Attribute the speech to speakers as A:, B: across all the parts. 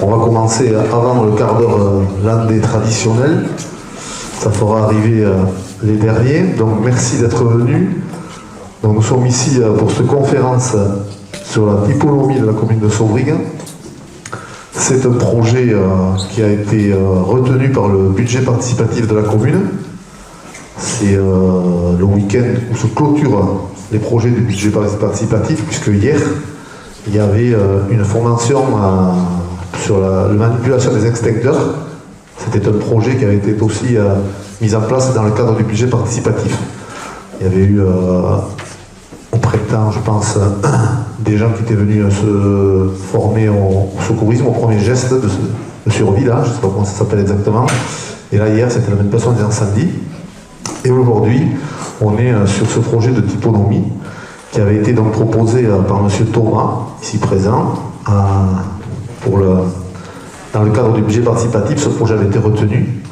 A: On va commencer avant le quart d'heure landais traditionnel. Ça fera arriver les derniers. Donc merci d'être venus. Donc, nous sommes ici pour cette conférence sur la typonomie de la commune de Saubrigues. C'est un projet qui a été retenu par le budget participatif de la commune. C'est le week-end où se clôturent les projets du budget participatif, puisque hier, il y avait une formation sur la manipulation des extincteurs. C'était un projet qui avait été aussi mis en place dans le cadre du budget participatif. Il y avait eu au printemps, je pense, des gens qui étaient venus se former au secourisme, au premier geste de survie, là, je ne sais pas comment ça s'appelle exactement. Et là, hier, c'était la manipulation des incendies. Et aujourd'hui, on est sur ce projet de typonomie qui avait été donc proposé par M. Thomas, ici présent, dans le cadre du budget participatif. Ce projet avait été retenu.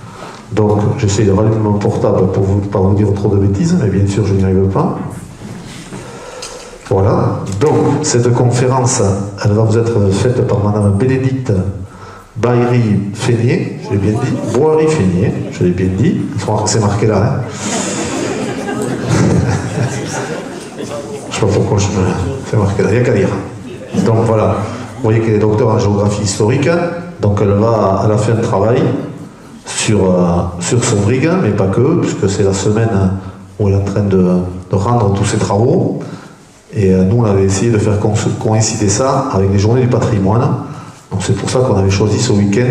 A: Donc, j'essaie de rallumer mon portable pour ne pas vous dire trop de bêtises, mais bien sûr, je n'y arrive pas. Voilà. Donc, cette conférence, elle va vous être faite par Madame Bénédicte Baillery-Feignier, je l'ai bien dit, Boiry-Feignier, je l'ai bien dit, c'est marqué là. Hein. Je ne sais pas pourquoi je me fais marquer là, il n'y a qu'à lire. Donc voilà, vous voyez qu'elle est docteur en géographie historique, donc elle a fait un travail sur Saubrigues, mais pas que, puisque c'est la semaine où elle est en train de rendre tous ses travaux. Et nous, on avait essayé de faire coïncider ça avec les journées du patrimoine. Donc c'est pour ça qu'on avait choisi ce week-end.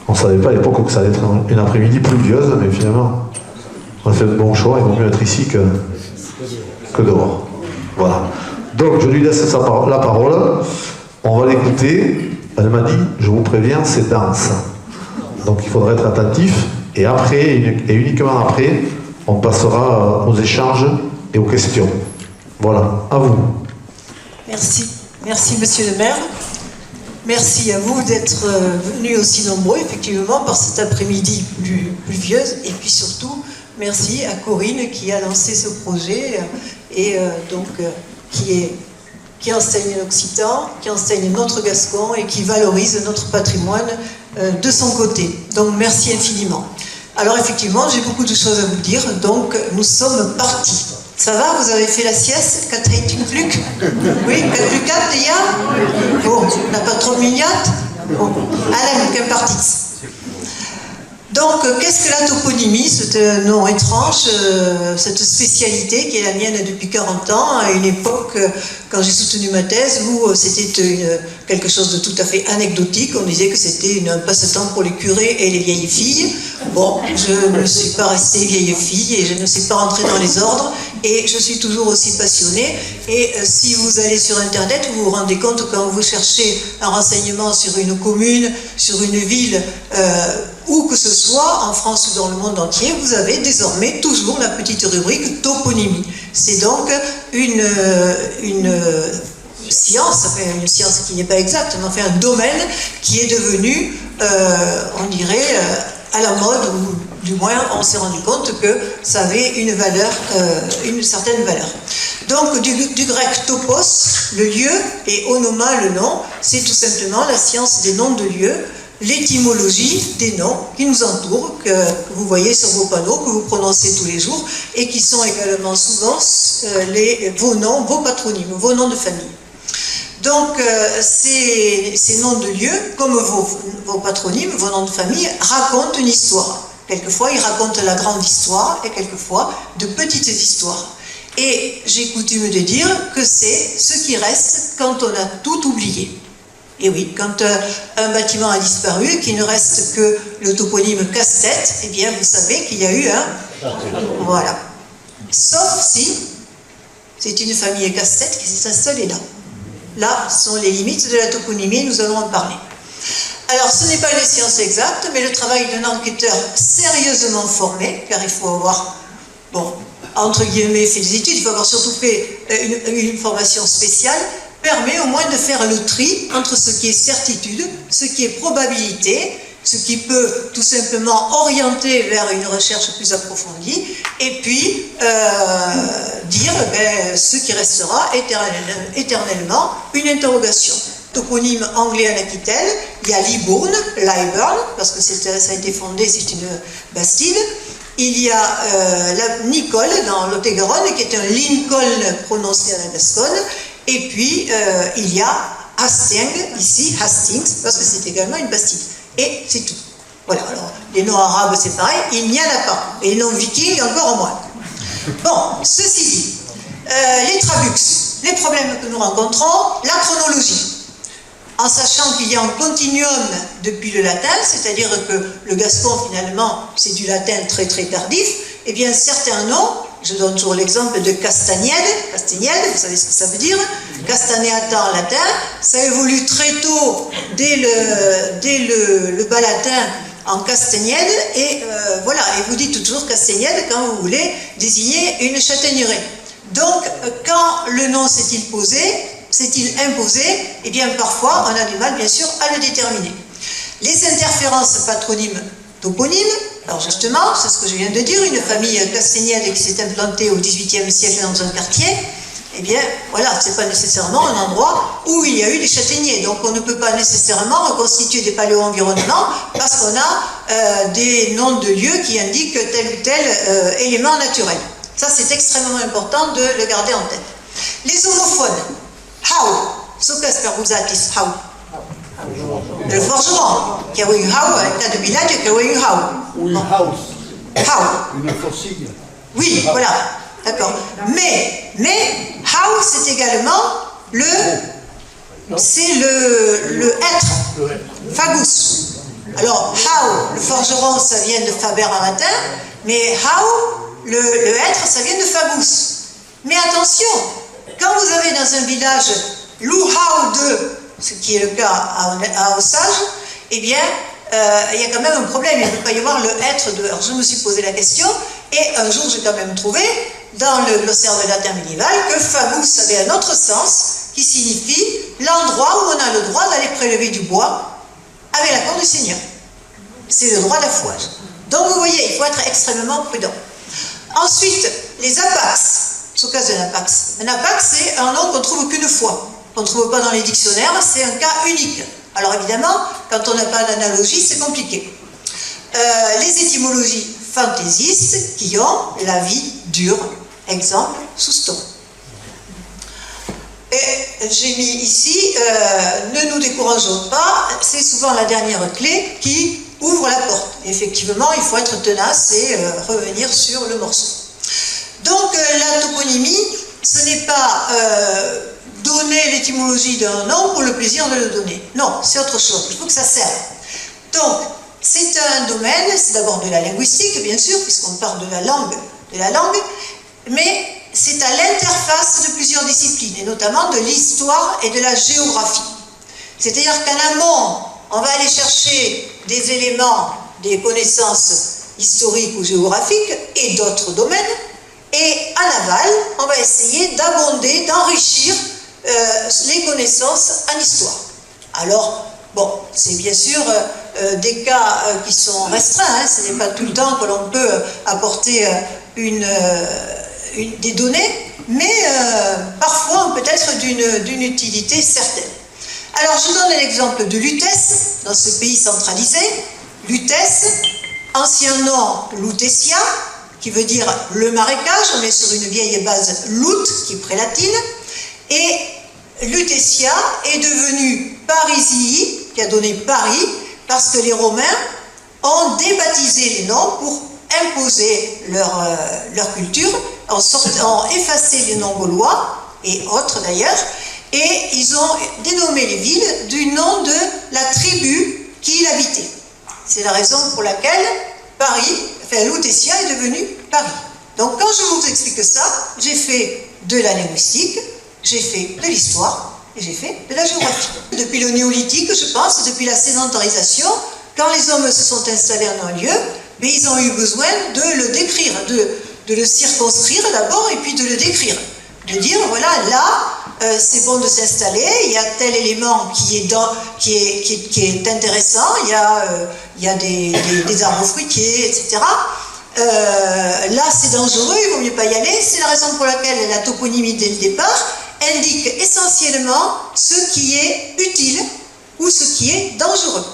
A: On ne savait pas à l'époque que ça allait être une après-midi pluvieuse, mais finalement, on a fait un bon choix. Il vaut mieux être ici que dehors. Voilà. Donc je lui laisse la parole. On va l'écouter. Elle m'a dit, je vous préviens, c'est dense. Donc il faudra être attentif. Et après, et uniquement après, on passera aux échanges et aux questions. Voilà, à vous.
B: Merci. Merci, monsieur le maire. Merci à vous d'être venus aussi nombreux, effectivement, par cet après-midi pluvieuse. Et puis surtout, merci à Corinne qui a lancé ce projet et qui enseigne l'occitan, qui enseigne notre gascon et qui valorise notre patrimoine de son côté. Donc, merci infiniment. Alors, effectivement, j'ai beaucoup de choses à vous dire, donc nous sommes partis. Ça va, vous avez fait la sieste? Quand t'as été Luc? Oui, plus 4 déjà? Bon, on n'a pas trop de milliards? Bon, allez, qu'un parti. Donc, qu'est-ce que la toponymie, ce nom étrange, cette spécialité qui est la mienne depuis 40 ans, à une époque, quand j'ai soutenu ma thèse, où c'était quelque chose de tout à fait anecdotique. On disait que c'était un passe-temps pour les curés et les vieilles filles. Bon, je ne suis pas restée vieille fille et je ne suis pas rentrée dans les ordres et je suis toujours aussi passionnée. Et si vous allez sur Internet, vous vous rendez compte quand vous cherchez un renseignement sur une commune, sur une ville, où que ce soit, en France ou dans le monde entier, vous avez désormais toujours la petite rubrique toponymie. C'est donc une science, enfin une science qui n'est pas exacte, mais enfin un domaine qui est devenu, on dirait, à la mode, ou du moins on s'est rendu compte que ça avait une valeur, une certaine valeur. Donc du grec topos, le lieu, et onoma, le nom, c'est tout simplement la science des noms de lieux, l'étymologie des noms qui nous entourent, que vous voyez sur vos panneaux, que vous prononcez tous les jours, et qui sont également souvent vos noms, vos patronymes, vos noms de famille. Donc, ces noms de lieux, comme vos patronymes, vos noms de famille, racontent une histoire. Quelquefois, ils racontent la grande histoire, et quelquefois, de petites histoires. Et j'ai coutume de dire que c'est ce qui reste quand on a tout oublié. Et oui, quand un bâtiment a disparu, qu'il ne reste que le toponyme casse-tête, eh bien, vous savez qu'il y a eu un... Voilà. Sauf si c'est une famille casse-tête qui s'est installée là. Là sont les limites de la toponymie, nous allons en parler. Alors, ce n'est pas une science exacte, mais le travail d'un enquêteur sérieusement formé, car il faut avoir, bon, entre guillemets, fait des études, il faut avoir surtout fait une formation spéciale, permet au moins de faire le tri entre ce qui est certitude, ce qui est probabilité, ce qui peut tout simplement orienter vers une recherche plus approfondie, et puis dire ce qui restera éternellement une interrogation. toponymes anglais en Aquitaine. Il y a Libourne, Liburn, parce que ça a été fondé, c'est une bastide. Il y a Nicole dans Lot-et-Garonne, qui est un Lincoln prononcé à la Gasconne. Et puis, il y a Hastings, ici, Hastings, parce que c'est également une bastide. Et c'est tout. Voilà, alors, les noms arabes, c'est pareil, il n'y en a pas. Et les noms vikings, encore moins. Bon, ceci dit, les trabux, les problèmes que nous rencontrons, la chronologie. En sachant qu'il y a un continuum depuis le latin, c'est-à-dire que le gascon, finalement, c'est du latin très très tardif, eh bien, certains noms, je donne toujours l'exemple de Castagnède, vous savez ce que ça veut dire, Castaneata en latin, ça évolue très tôt, dès le bas latin, en Castagnède, et voilà, et vous dites toujours Castagnède quand vous voulez désigner une châtaigneraie. Donc, quand le nom s'est-il imposé, eh bien parfois on a du mal bien sûr à le déterminer. Les interférences patronymes toponymes, alors justement, c'est ce que je viens de dire, une famille castagnède qui s'est implantée au XVIIIe siècle dans un quartier, eh bien voilà, c'est pas nécessairement un endroit où il y a eu des châtaigniers, donc on ne peut pas nécessairement reconstituer des paléo-environnements parce qu'on a des noms de lieux qui indiquent tel ou tel élément naturel. Ça c'est extrêmement important de le garder en tête. Les homophones. How? So qu'est-ce que vous êtes how? Le forgeron. Qui a eu how, un tas de village qui a eu how.
C: Ou une house.
B: How?
C: Une faucille.
B: Oui, voilà. D'accord. Mais how, c'est également c'est le être. Fagus. Alors, how, le forgeron, ça vient de faber en latin, mais how, le être, ça vient de fagus. Mais attention, quand vous avez dans un village Louhau de, ce qui est le cas à Osage, eh bien, il y a quand même un problème, il ne peut pas y avoir le être de. Alors je me suis posé la question, et un jour j'ai quand même trouvé, dans le glossaire de latin médiéval, que fagus avait un autre sens, qui signifie l'endroit où on a le droit d'aller prélever du bois avec l'accord du Seigneur. C'est le droit d'affouage. Donc vous voyez, il faut être extrêmement prudent. Ensuite, les apax. C'est au cas d'un apax. Un apax, c'est un nom qu'on ne trouve qu'une fois. On ne trouve pas dans les dictionnaires, c'est un cas unique. Alors évidemment, quand on n'a pas d'analogie, c'est compliqué. Les étymologies fantaisistes qui ont la vie dure. Exemple, Souston. Et j'ai mis ici, ne nous décourageons pas, c'est souvent la dernière clé qui ouvre la porte. Et effectivement, il faut être tenace et revenir sur le morceau. Donc la toponymie, ce n'est pas donner l'étymologie d'un nom pour le plaisir de le donner. Non, c'est autre chose, il faut que ça serve. Donc, c'est un domaine, c'est d'abord de la linguistique, bien sûr, puisqu'on parle de la langue, mais c'est à l'interface de plusieurs disciplines, et notamment de l'histoire et de la géographie. C'est-à-dire qu'en amont, on va aller chercher des éléments, des connaissances historiques ou géographiques, et d'autres domaines, et en aval, on va essayer d'abonder, d'enrichir les connaissances en histoire. Alors, bon, c'est bien sûr des cas qui sont restreints, hein, ce n'est pas tout le temps que l'on peut apporter des données, mais parfois on peut être d'une utilité certaine. Alors, je donne l'exemple de Lutèce, dans ce pays centralisé. Lutèce, ancien nom Lutetia, qui veut dire le marécage, on est sur une vieille base Lut, qui est prélatine, et Lutetia est devenu Parisii, qui a donné Paris, parce que les Romains ont débaptisé les noms pour imposer leur culture, ont effacé les noms gaulois, et autres d'ailleurs, et ils ont dénommé les villes du nom de la tribu qui l'habitait. C'est la raison pour laquelle Lutetia est devenu Paris. Donc quand je vous explique ça, j'ai fait de la linguistique, j'ai fait de l'histoire et j'ai fait de la géographie. Depuis le néolithique, je pense, depuis la sédentarisation, quand les hommes se sont installés en un lieu, mais ils ont eu besoin de le décrire, de le circonscrire d'abord et puis de le décrire. De dire, voilà, là, c'est bon de s'installer, il y a tel élément qui est intéressant, il y a des arbres fruitiers, etc. Là, c'est dangereux, il ne vaut mieux pas y aller. C'est la raison pour laquelle la toponymie, dès le départ, indique essentiellement ce qui est utile ou ce qui est dangereux.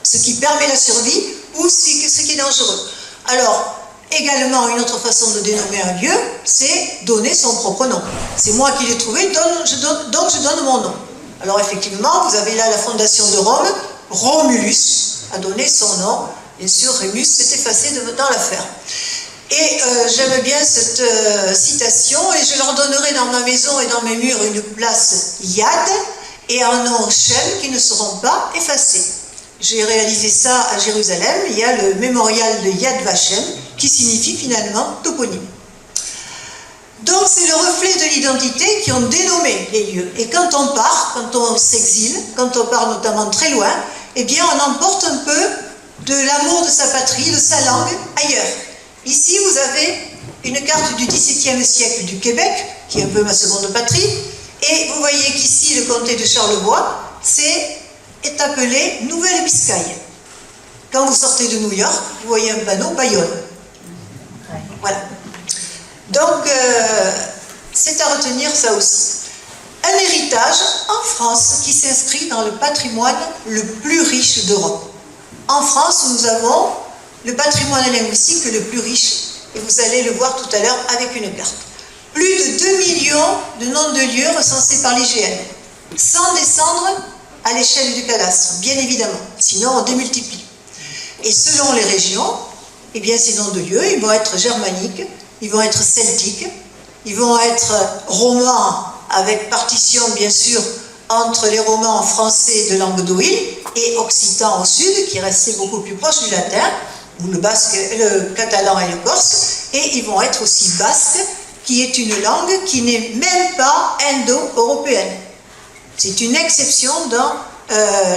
B: Ce qui permet la survie ou ce qui est dangereux. Alors, également, une autre façon de dénommer un lieu, c'est donner son propre nom. C'est moi qui l'ai trouvé, donc je donne mon nom. Alors effectivement, vous avez là la fondation de Rome, Romulus a donné son nom. Bien sûr, Rémus s'est effacé dans l'affaire. Et j'aime bien cette citation, et je leur donnerai dans ma maison et dans mes murs une place Yad et un nom Shem qui ne seront pas effacés. J'ai réalisé ça à Jérusalem, il y a le mémorial de Yad Vashem qui signifie finalement toponyme. Donc c'est le reflet de l'identité qui ont dénommé les lieux. Et quand on part, quand on s'exile, quand on part notamment très loin, eh bien on emporte un peu de l'amour de sa patrie, de sa langue, ailleurs. Ici vous avez une carte du XVIIe siècle du Québec, qui est un peu ma seconde patrie, et vous voyez qu'ici le comté de Charlevoix, est appelé Nouvelle-Biscaye. Quand vous sortez de New York, vous voyez un panneau Bayonne. Voilà. Donc, c'est à retenir ça aussi. Un héritage en France qui s'inscrit dans le patrimoine le plus riche d'Europe. En France, nous avons le patrimoine linguistique le plus riche, et vous allez le voir tout à l'heure avec une carte. Plus de 2 millions de noms de lieux recensés par l'IGN, sans descendre à l'échelle du cadastre, bien évidemment, sinon on démultiplie. Et selon les régions, eh bien ces noms de lieux, ils vont être germaniques, ils vont être celtiques, ils vont être romans, avec partition bien sûr entre les romans français de langue d'Oïl et occitan au sud, qui restaient beaucoup plus proches du latin, ou le basque, le catalan et le corse, et ils vont être aussi basques, qui est une langue qui n'est même pas indo-européenne. C'est une exception dans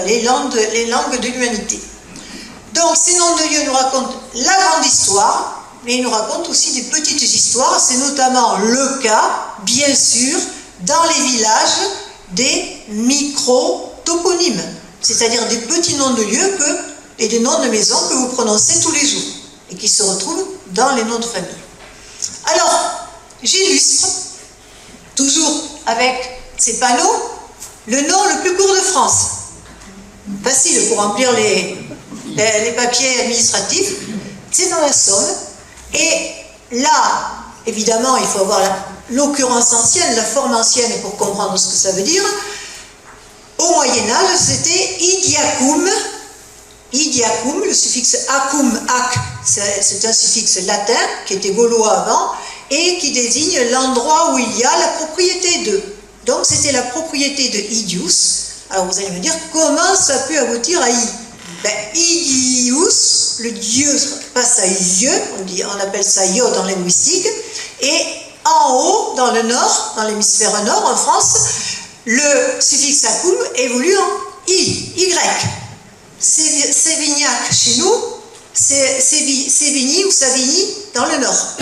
B: les langues de l'humanité. Donc ces noms de lieux nous racontent la grande histoire, mais ils nous racontent aussi des petites histoires. C'est notamment le cas, bien sûr, dans les villages des micro-toponymes, c'est-à-dire des petits noms de lieux et des noms de maisons que vous prononcez tous les jours et qui se retrouvent dans les noms de famille. Alors, j'illustre, toujours avec ces panneaux, le nom le plus court de France. Facile pour remplir les papiers administratifs. C'est dans la Somme. Et là, évidemment, il faut avoir l'occurrence ancienne, la forme ancienne pour comprendre ce que ça veut dire. Au Moyen-Âge, c'était Idiacum. Idiacum, le suffixe acum, ac, c'est un suffixe latin qui était gaulois avant et qui désigne l'endroit où il y a la propriété de. Donc c'était la propriété de Idius. Alors vous allez me dire, comment ça peut aboutir à I? Ben, Idius, le dieu passe à Idieu, on appelle ça Io dans linguistique, et en haut, dans le nord, dans l'hémisphère nord, en France, le suffixe acum évolue en I, Y. Sévignac chez nous, c'est Sévigny ou Savigny dans le nord,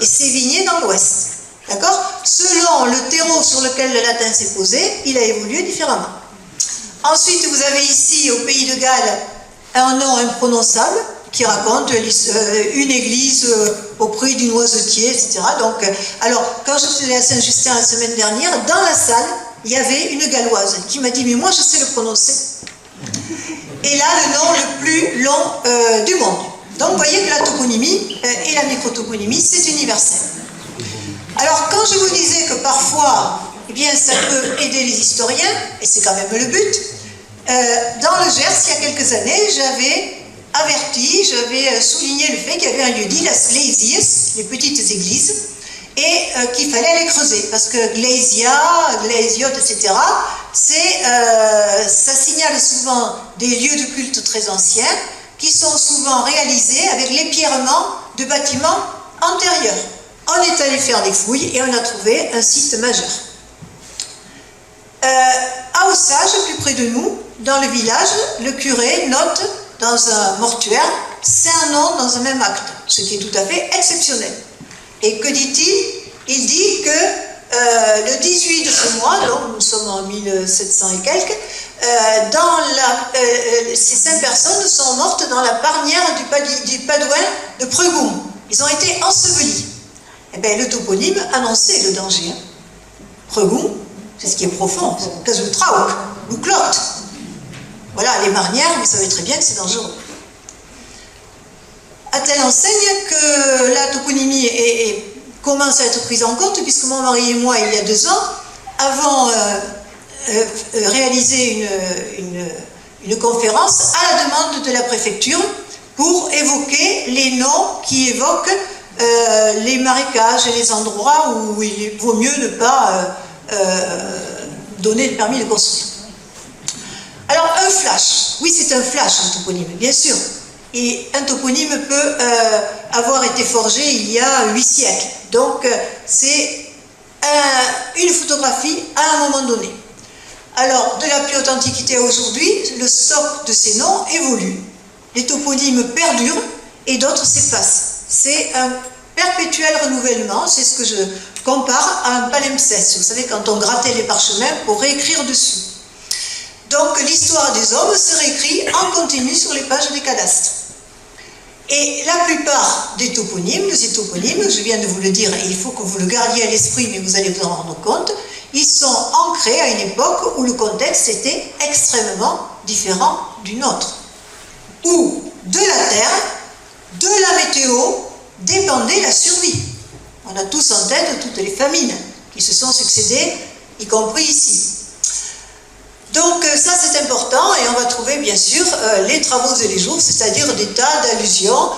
B: et Sévigné dans l'ouest. D'accord? Selon le terreau sur lequel le latin s'est posé, il a évolué différemment. Ensuite, vous avez ici, au pays de Galles, un nom imprononçable qui raconte une église auprès du noisetier, etc. Donc, alors, quand je suis allée à Saint-Justin la semaine dernière, dans la salle, il y avait une galloise qui m'a dit « Mais moi, je sais le prononcer. » Et là, le nom le plus long du monde. Donc, vous voyez que la toponymie et la microtoponymie, c'est universel. Alors, quand je vous disais que parfois, eh bien, ça peut aider les historiens, et c'est quand même le but, dans le Gers, il y a quelques années, j'avais averti, j'avais souligné le fait qu'il y avait un lieu dit, la Slesies, les petites églises, et qu'il fallait les creuser, parce que Glesia, Glesiot, etc., ça signale souvent des lieux de culte très anciens, qui sont souvent réalisés avec l'épierrement de bâtiments antérieurs. On est allé faire des fouilles et on a trouvé un site majeur. À Osage, plus près de nous, dans le village, le curé note dans un mortuaire 5 noms dans un même acte, ce qui est tout à fait exceptionnel. Et que dit-il? Il dit que le 18 de ce mois, donc nous sommes en 1700 et quelques, ces 5 personnes sont mortes dans la parnière du Padouin de Pregoum. Ils ont été ensevelis. Eh bien, le toponyme annonçait le danger. Regou, c'est ce qui est profond, Kazoutraouk, ou Clotte. Voilà, les marnières, vous savez très bien que c'est dangereux. À telle enseigne que la toponymie commence à être prise en compte, puisque mon mari et moi, il y a 2 ans, avons réalisé une conférence à la demande de la préfecture pour évoquer les noms qui évoquent les marécages et les endroits où il vaut mieux ne pas donner le permis de construire. Alors, un flash. Oui, c'est un flash, un toponyme, bien sûr. Et un toponyme peut avoir été forgé il y a 8 siècles. Donc, c'est une photographie à un moment donné. Alors, de la plus haute antiquité à aujourd'hui, le stock de ces noms évolue. Les toponymes perdurent et d'autres s'effacent. C'est un perpétuel renouvellement, c'est ce que je compare à un palimpseste. Vous savez, quand on grattait les parchemins pour réécrire dessus. Donc, l'histoire des hommes se réécrit en continu sur les pages des cadastres. Et la plupart des toponymes, de ces toponymes, je viens de vous le dire, et il faut que vous le gardiez à l'esprit, mais vous allez vous en rendre compte, ils sont ancrés à une époque où le contexte était extrêmement différent du nôtre. Où de la terre, de la météo, dépendait la survie. On a tous en tête toutes les famines qui se sont succédées, y compris ici. Donc ça c'est important et on va trouver bien sûr les travaux et les jours, c'est-à-dire des tas d'allusions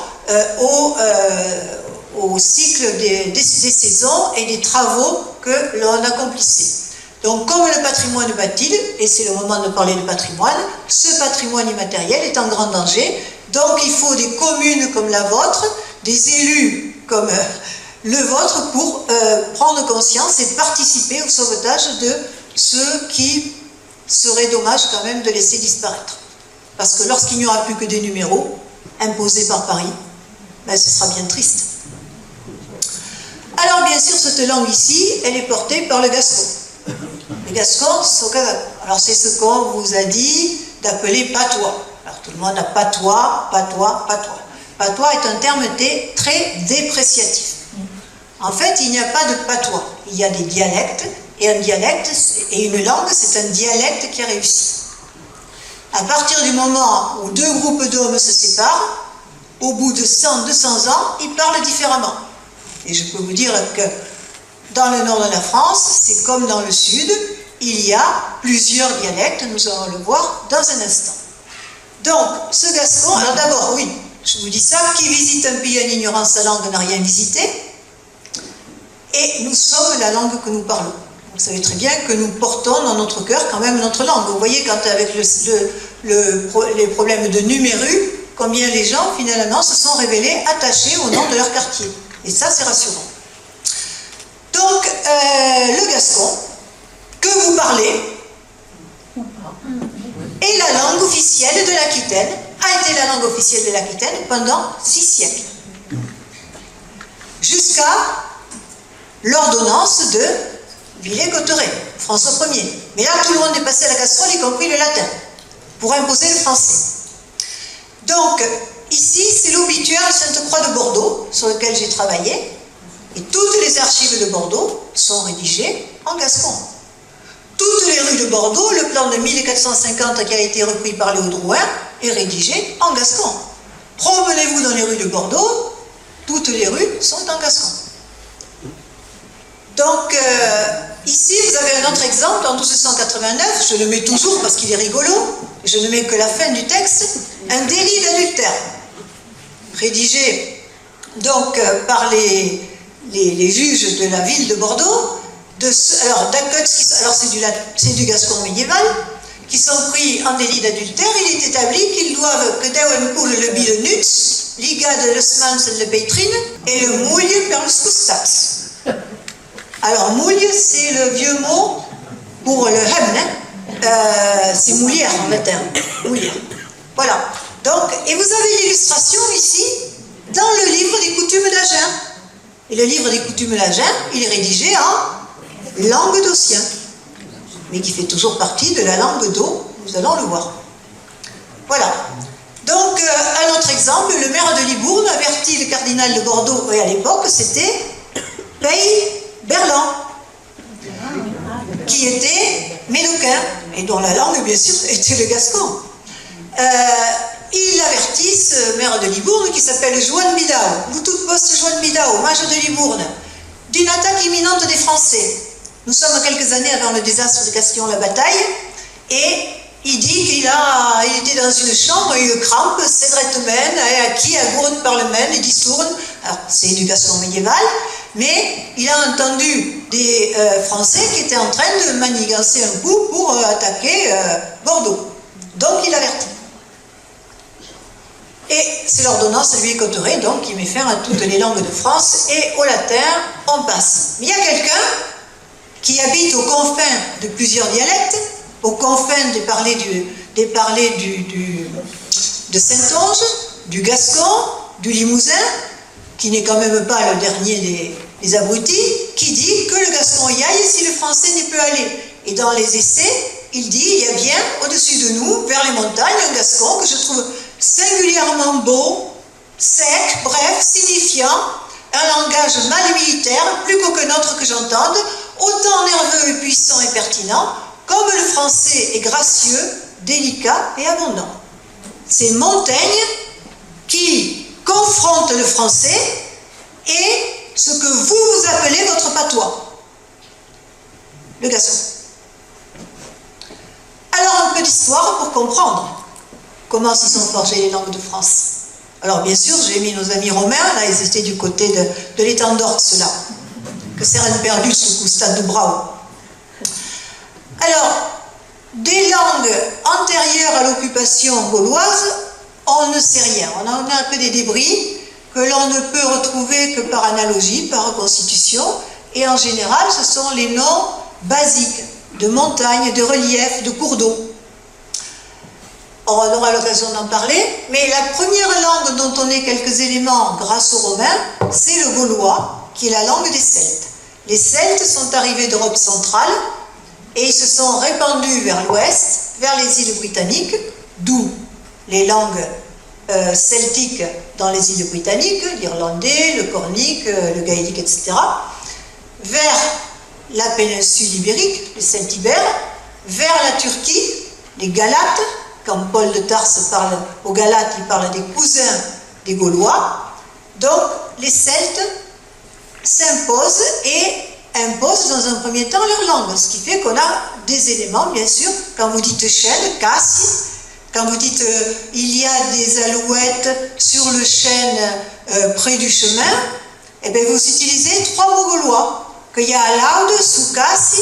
B: au cycle des saisons et des travaux que l'on accomplissait. Donc comme le patrimoine bâti, et c'est le moment de parler de patrimoine, ce patrimoine immatériel est en grand danger, donc il faut des communes comme la vôtre, des élus comme le vôtre pour prendre conscience et participer au sauvetage de ceux qui serait dommage quand même de laisser disparaître. Parce que lorsqu'il n'y aura plus que des numéros imposés par Paris, ben ce sera bien triste. Alors bien sûr, cette langue ici, elle est portée par le gascon. Le gascon, alors c'est ce qu'on vous a dit d'appeler patois. Alors tout le monde a patois, patois, patois. Patois est un terme très dépréciatif. En fait, il n'y a pas de patois. Il y a des dialectes. Et un dialecte, et une langue, c'est un dialecte qui a réussi. À partir du moment où 2 groupes d'hommes se séparent, au bout de 100, 200 ans, ils parlent différemment. Et je peux vous dire que dans le nord de la France, c'est comme dans le sud, il y a plusieurs dialectes, nous allons le voir dans un instant. Donc, ce gascon, alors d'abord, oui, je vous dis ça, qui visite un pays en ignorant sa langue n'a rien visité, et nous sommes la langue que nous parlons. Vous savez très bien que nous portons dans notre cœur quand même notre langue. Vous voyez quand avec les problèmes de numéru, combien les gens finalement se sont révélés attachés au nom de leur quartier. Et ça c'est rassurant. Donc le gascon que vous parlez est la langue officielle de l'Aquitaine, a été la langue officielle de l'Aquitaine pendant 6 siècles. Jusqu'à l'ordonnance de Villers-Cotterêts, François Ier. Mais là, tout le monde est passé à la casserole, y compris le latin, pour imposer le français. Donc, ici, c'est l'obituaire de Sainte-Croix de Bordeaux, sur lequel j'ai travaillé, et toutes les archives de Bordeaux sont rédigées en gascon. Toutes les rues de Bordeaux, le plan de 1450 qui a été repris par Léo Drouin, est rédigé en gascon. Promenez-vous dans les rues de Bordeaux, toutes les rues sont en gascon. Donc, ici, vous avez un autre exemple, en 1289, je le mets toujours parce qu'il est rigolo, je ne mets que la fin du texte, un délit d'adultère, rédigé donc par les juges de la ville de Bordeaux, alors c'est du gascon médiéval, qui sont pris en délit d'adultère. Il est établi qu'ils doivent que deuen coule le bi de nuts, liga de lesmans le peitrine, et le mouille per le scoustats. Alors, mouille, c'est le vieux mot pour le hem, c'est moulière en latin. Moulière. Voilà. Donc, et vous avez l'illustration ici dans le livre des coutumes d'Agen. Et le livre des coutumes d'Agen, il est rédigé en langue d'Ossien, mais qui fait toujours partie de la langue d'O, nous allons le voir. Voilà. Donc, un autre exemple, le maire de Libourne avertit le cardinal de Bordeaux, et à l'époque, c'était Pays Berland. qui était médocain, et dont la langue, bien sûr, était le gascon. Il avertit ce maire de Libourne qui s'appelle Joan Bidao. Vous toutes poste Joan Bidao, mage de Libourne, d'une attaque imminente des Français. Nous sommes quelques années avant le désastre de Castillon-la-Bataille, et il dit qu'il était dans une chambre, une crampe, Cédretmen, acquis à Gourne par le Maine et d'Istourne. Alors, c'est du gascon médiéval, mais il a entendu des Français qui étaient en train de manigancer un coup pour attaquer Bordeaux. Donc, il avertit. Et c'est l'ordonnance lui Cotteret, donc, qui met fin à toutes les langues de France, et au latin, on passe. Mais il y a quelqu'un qui habite aux confins de plusieurs dialectes, aux confins des parlers de Saintonge, du Gascon, du Limousin, qui n'est quand même pas le dernier des abrutis, qui dit que le Gascon y aille si le Français n'y peut aller. Et dans les essais, il dit, il y a bien au-dessus de nous, vers les montagnes, un Gascon que je trouve singulièrement beau, sec, bref, signifiant, un langage mal militaire, plus qu'aucun autre que j'entende, autant nerveux et puissant et pertinent, comme le français est gracieux, délicat et abondant. C'est Montaigne qui confronte le français et ce que vous appelez votre patois, le gascon. Alors un peu d'histoire pour comprendre comment se sont forgées les langues de France. Alors bien sûr, j'ai mis nos amis romains, là ils étaient du côté de l'étang d'Orx, là, que c'est un perdus au stade de Brau. Alors, des langues antérieures à l'occupation gauloise, on ne sait rien. On n'a que des débris que l'on ne peut retrouver que par analogie, par reconstitution, et en général, ce sont les noms basiques de montagnes, de reliefs, de cours d'eau. On aura l'occasion d'en parler, mais la première langue dont on ait quelques éléments grâce aux Romains, c'est le gaulois, qui est la langue des Celtes. Les Celtes sont arrivés d'Europe centrale, et ils se sont répandus vers l'ouest, vers les îles britanniques, d'où les langues celtiques dans les îles britanniques, l'irlandais, le cornique, le gaélique, etc., vers la péninsule ibérique, les Celtibères, vers la Turquie, les Galates. Quand Paul de Tarse parle aux Galates, il parle des cousins des Gaulois. Donc, les Celtes s'imposent et imposent dans un premier temps leur langue, ce qui fait qu'on a des éléments, bien sûr, quand vous dites chêne, cassi, quand vous dites il y a des alouettes sur le chêne près du chemin, eh bien vous utilisez trois mots gaulois, qu'il y a à laude, sous cassi,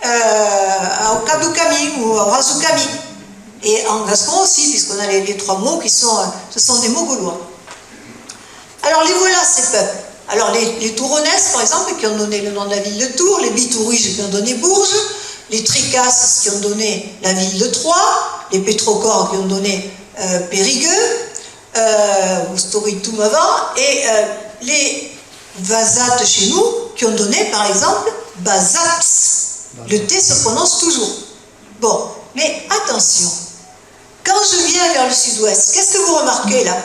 B: au kadukami ou au razukami. Et en gascon aussi, puisqu'on a les trois mots qui sont, ce sont des mots gaulois. Alors les voilà ces peuples. Alors les Touronaises, par exemple, qui ont donné le nom de la ville de Tours, les Bitouruges qui ont donné Bourges, les Tricasses qui ont donné la ville de Troyes, les Pétrocors qui ont donné Périgueux, ou Storitum avant, et les Vasates chez nous qui ont donné, par exemple, Basaps. Le T se prononce toujours. Bon, mais attention, quand je viens vers le sud-ouest, qu'est-ce que vous remarquez là?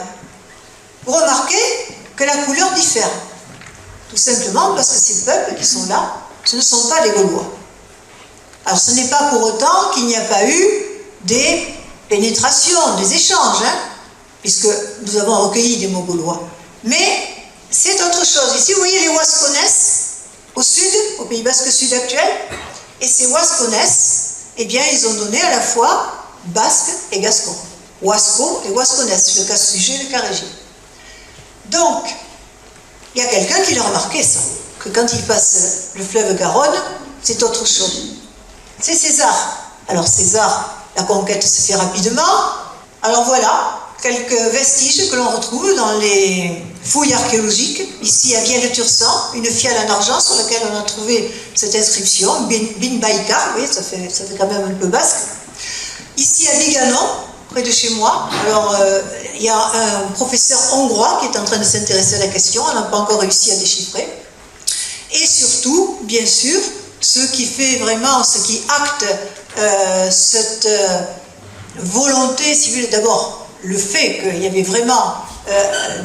B: Vous remarquez que la couleur diffère. Tout simplement parce que ces peuples qui sont là, ce ne sont pas les Gaulois. Alors ce n'est pas pour autant qu'il n'y a pas eu des pénétrations, des échanges, hein, puisque nous avons recueilli des mots gaulois. Mais c'est autre chose. Ici, vous voyez les Wasconesses, au sud, au Pays Basque sud actuel, et ces Wasconesses, eh bien, ils ont donné à la fois basque et gascon. Wasco et Wasconesse, le cas sujet, le cas régie. Donc, il y a quelqu'un qui l'a remarqué ça, que quand il passe le fleuve Garonne, c'est autre chose. C'est César. Alors César, la conquête se fait rapidement. Alors voilà, quelques vestiges que l'on retrouve dans les fouilles archéologiques. Ici à Vielle-Tursan, une fiale en argent sur laquelle on a trouvé cette inscription, Bin Baïkar, vous voyez, ça fait quand même un peu basque. Ici à Biganon, près de chez moi, alors il y a un professeur hongrois qui est en train de s'intéresser à la question, on n'a pas encore réussi à déchiffrer. Et surtout, bien sûr, ce qui fait vraiment, ce qui acte cette volonté civile, d'abord le fait qu'il y avait vraiment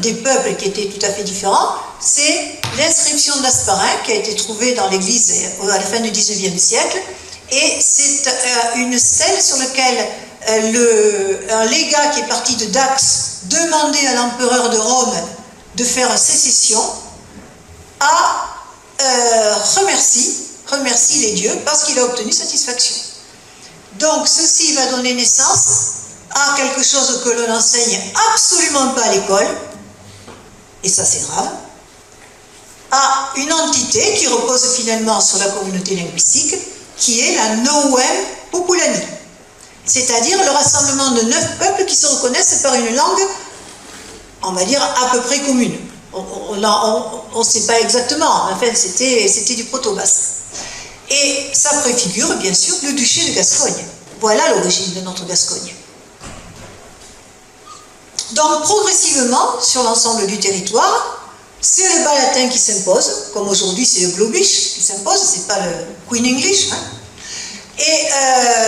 B: des peuples qui étaient tout à fait différents, c'est l'inscription d'Asparin qui a été trouvée dans l'église à la fin du 19e siècle Et c'est une stèle sur laquelle un légat qui est parti de Dax demandait à l'empereur de Rome de faire sécession, remercie les dieux parce qu'il a obtenu satisfaction. Donc ceci va donner naissance à quelque chose que l'on n'enseigne absolument pas à l'école, et ça c'est grave, à une entité qui repose finalement sur la communauté linguistique, qui est la Novum Populani, c'est-à-dire le rassemblement de 9 peuples qui se reconnaissent par une langue, on va dire, à peu près commune. On ne sait pas exactement, mais enfin c'était du proto-basque. Et ça préfigure bien sûr le duché de Gascogne. Voilà l'origine de notre Gascogne. Donc progressivement, sur l'ensemble du territoire, c'est le bas latin qui s'impose, comme aujourd'hui c'est le globish qui s'impose, c'est pas le Queen English. Hein. Et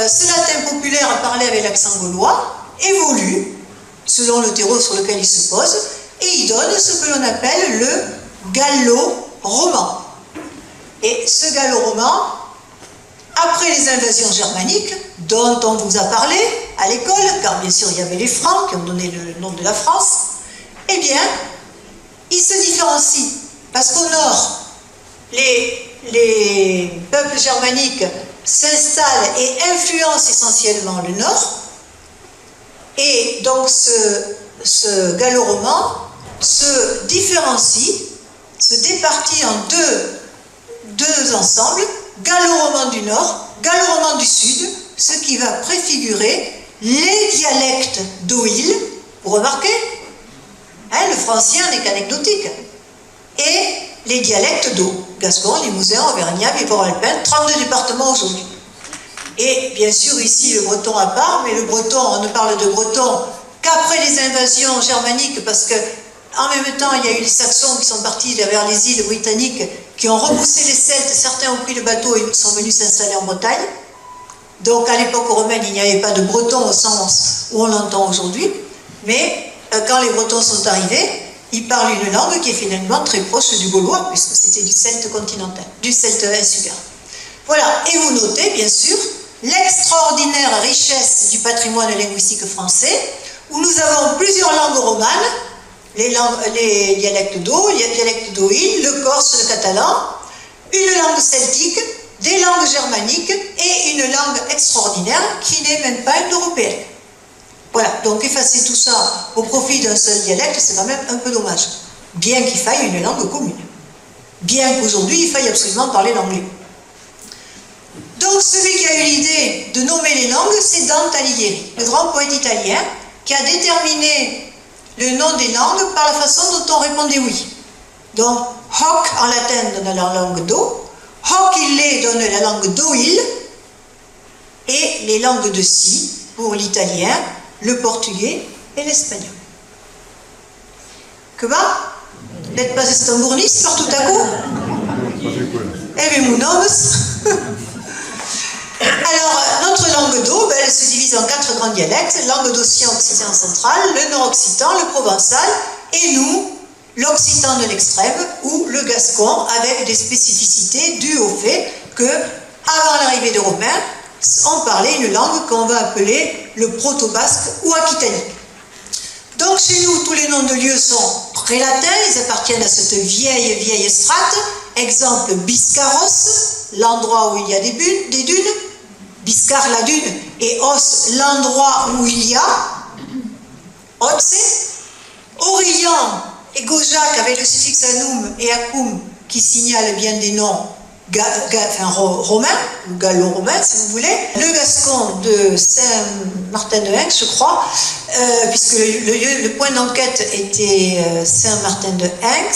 B: ce latin populaire parlé avec l'accent gaulois évolue selon le terreau sur lequel il se pose, et il donne ce que l'on appelle le gallo-roman. Et ce gallo-roman, après les invasions germaniques, dont on vous a parlé à l'école, car bien sûr il y avait les Francs qui ont donné le nom de la France, eh bien, il se différencie, parce qu'au nord, les peuples germaniques s'installent et influencent essentiellement le nord, et donc ce gallo-roman se différencie, se départit en deux ensembles, gallo-roman du nord, gallo-roman du sud, ce qui va préfigurer les dialectes d'Oïl, vous remarquez, hein, le francien n'est qu'anecdotique, et les dialectes d'Eau, Gascon, Limousin, Auvergnat, Pivot-Alpin, 32 départements aujourd'hui. Et bien sûr ici le breton à part, mais le breton, on ne parle de breton qu'après les invasions germaniques, parce que en même temps il y a eu les Saxons qui sont partis vers les îles britanniques, qui ont repoussé les Celtes, certains ont pris le bateau et sont venus s'installer en Bretagne. Donc à l'époque romaine il n'y avait pas de breton au sens où on l'entend aujourd'hui, mais quand les bretons sont arrivés, ils parlent une langue qui est finalement très proche du gaulois, puisque c'était du celte continental, du celte insulaire. Voilà, et vous notez bien sûr l'extraordinaire richesse du patrimoine linguistique français, où nous avons plusieurs langues romanes, les dialectes d'Eau, les dialectes d'Oïl, le corse, le catalan, une langue celtique, des langues germaniques et une langue extraordinaire qui n'est même pas une européenne. Voilà, donc effacer tout ça au profit d'un seul dialecte, c'est quand même un peu dommage. Bien qu'il faille une langue commune. Bien qu'aujourd'hui, il faille absolument parler l'anglais. Donc celui qui a eu l'idée de nommer les langues, c'est Dante Alighieri, le grand poète italien, qui a déterminé le nom des langues par la façon dont on répondait oui. Donc, hoc en latin donne la langue d'eau, hoc ille donne la langue d'oïl, et les langues de si pour l'italien, le portugais et l'espagnol. Que va? N'êtes pas estambournis par tout à coup? Alors, notre langue d'eau, elle se divise en 4 grands dialectes, langue d'Occitan, Occitan central, le nord-occitan, le provençal, et nous, l'occitan de l'extrême, ou le gascon, avec des spécificités dues au fait que, avant l'arrivée des Romains, on parlait une langue qu'on va appeler le proto-basque ou aquitanique. Donc chez nous, tous les noms de lieux sont pré-latins, ils appartiennent à cette vieille strate. Exemple, Biscarros, l'endroit où il y a des dunes, Biscar la dune, et Os, l'endroit où il y a Otse. Aurélien et Gaujac avec le suffixe anum et acum qui signalent bien des noms romains, ou gallo-romains si vous voulez. Le gascon de Saint-Martin-de-Aix, je crois, puisque le point d'enquête était Saint-Martin-de-Aix.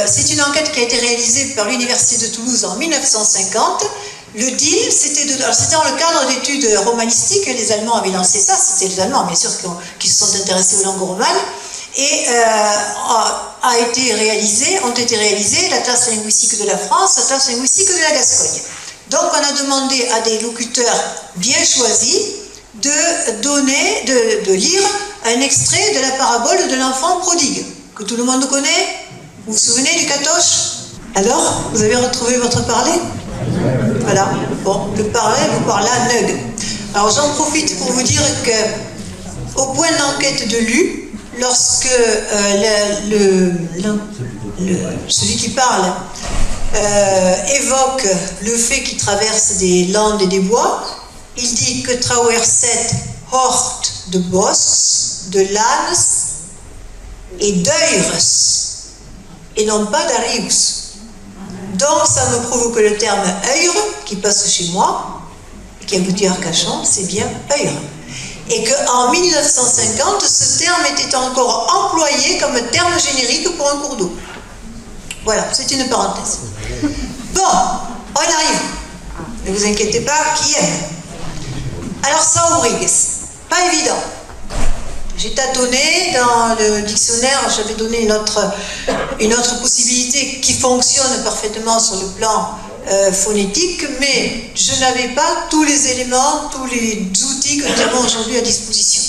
B: C'est une enquête qui a été réalisée par l'Université de Toulouse en 1950. Le deal, c'était dans le cadre d'études romanistiques, les Allemands avaient lancé ça, c'était les Allemands bien sûr qui se sont intéressés aux langues romanes, et ont été réalisées la tasse linguistique de la France, la tasse linguistique de la Gascogne. Donc on a demandé à des locuteurs bien choisis de lire un extrait de la parabole de l'enfant prodigue, que tout le monde connaît. Vous vous souvenez du Catoche? Alors, vous avez retrouvé votre parler? Voilà, bon, le parler, vous parlez à Neug. Alors j'en profite pour vous dire que, au point d'enquête de l'U, lorsque celui qui parle évoque le fait qu'il traverse des landes et des bois, il dit que traverset hort de bosques, de lands et d'œuvres, et non pas d'arius. Donc ça me prouve que le terme œuvre, qui passe chez moi, et qui aboutit à Arcachon, c'est bien œuvre. Et qu'en 1950, ce terme était encore employé comme terme générique pour un cours d'eau. Voilà, c'est une parenthèse. Bon, on arrive. Ne vous inquiétez pas, qui aime. Alors, Saurigues, pas évident. J'ai tâtonné dans le dictionnaire, j'avais donné une autre possibilité qui fonctionne parfaitement sur le plan phonétique, mais je n'avais pas tous les éléments, tous les outils que nous avons aujourd'hui à disposition.